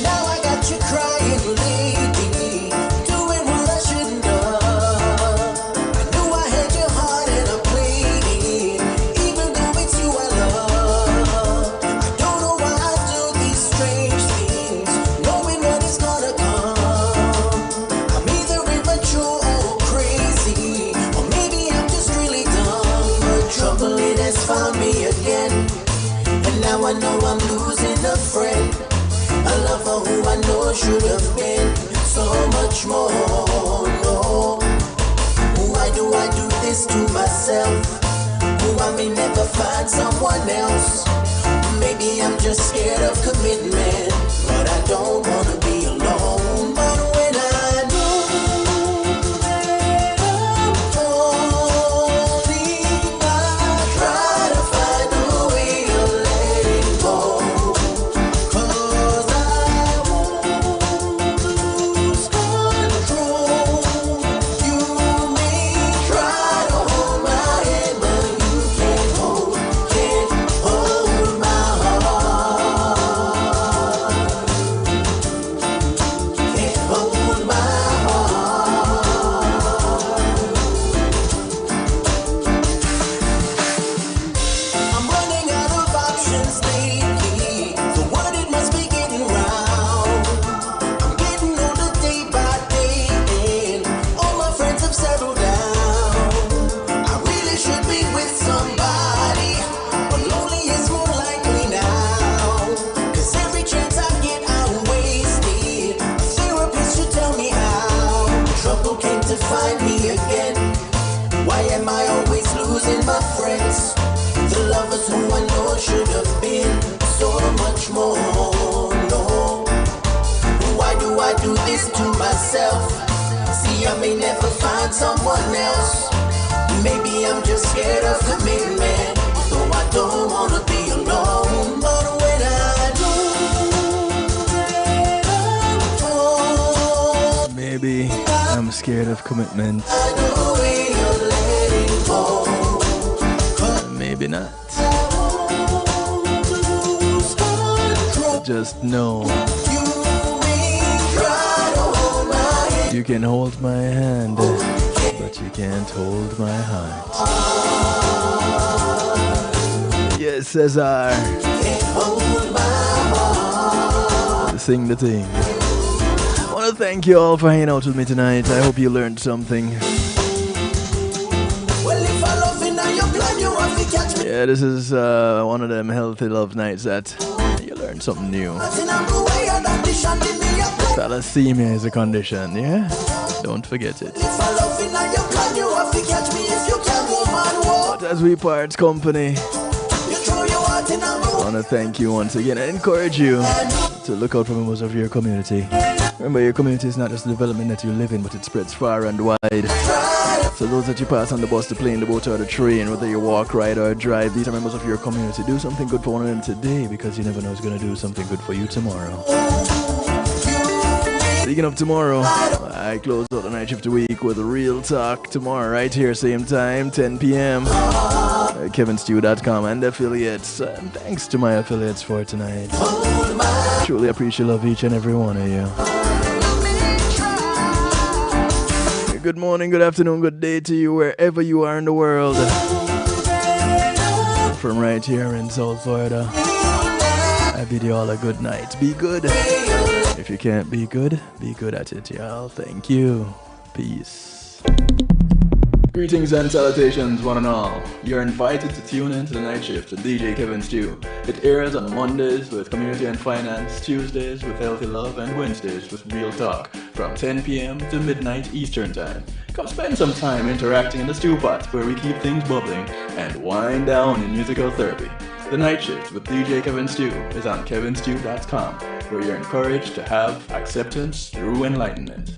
Now I got you crying, lady, doing what I shouldn't done. I knew I had your heart and I played it, even though it's you I love. I don't know why I do these strange things, knowing what is gonna come. I'm either immature or crazy, or maybe I'm just really dumb. But trouble, it has found me again, and now I know I'm losing a friend, a lover who I know should have been so much more. No, why do I do this to myself? Who I may never find someone else. Maybe I'm just scared of commitment, but I don't wanna be alone. But when I know that I'm falling, I try to find a way to let it go. 'Cause I won't lose control. You may try to hold my hand, but you can't hold my heart. Can't hold my heart. I'm running out of options lately. The word, it must be getting round. I'm getting older day by day, and all my friends have settled down. I really should be with somebody, but lonely is more likely now. 'Cause every chance I get, I waste it. A therapist should tell me how. Trouble came to find me again. Why am I always losing my friends? The lovers who I know should have been so much more. No, why do I do this to myself? See, I may never find someone else. Maybe I'm just scared of commitment, though I don't wanna be alone. But when I know that I'm falling, Maybe I'm scared of commitment. I know where you're letting go. Maybe not. Just know you can hold my hand, but you can't hold my heart. Yes, Cesar. Sing the thing. I want to thank you all for hanging out with me tonight. I hope you learned something. Well, if I love in your blood, you have to catch me. Yeah, this is one of them healthy love nights that you learn something new. Thalassemia is a condition, yeah? Don't forget it. If I love in your blood, you have to catch me if you can, woman, walk. But as we part company, You throw your heart in a I want to thank you once again and encourage you to look out for members of your community. Remember, your community is not just the development that you live in, but it spreads far and wide. So those that you pass on the bus, the plane, the boat, or the train, whether you walk, ride, or drive, these are members of your community. Do something good for one of them today, because you never know who's going to do something good for you tomorrow. Speaking of tomorrow, I close out the night shift week with Real Talk tomorrow, right here, same time, 10 p.m. KevinStew.com and affiliates. And thanks to my affiliates for tonight. Truly appreciate love each and every one of you. Good morning, good afternoon, good day to you wherever you are in the world. From right here in South Florida, I bid you all a good night. Be good. If you can't be good at it, y'all. Thank you. Peace. Greetings and salutations, one and all. You're invited to tune in to the night shift with DJ Kevin Stew. It airs on Mondays with Community and Finance, Tuesdays with Healthy Love, and Wednesdays with Real Talk from 10 p.m. to midnight Eastern Time. Come spend some time interacting in the stew pot where we keep things bubbling and wind down in musical therapy. The Night Shift with DJ Kevin Stew is on KevinStew.com, where you're encouraged to have acceptance through enlightenment.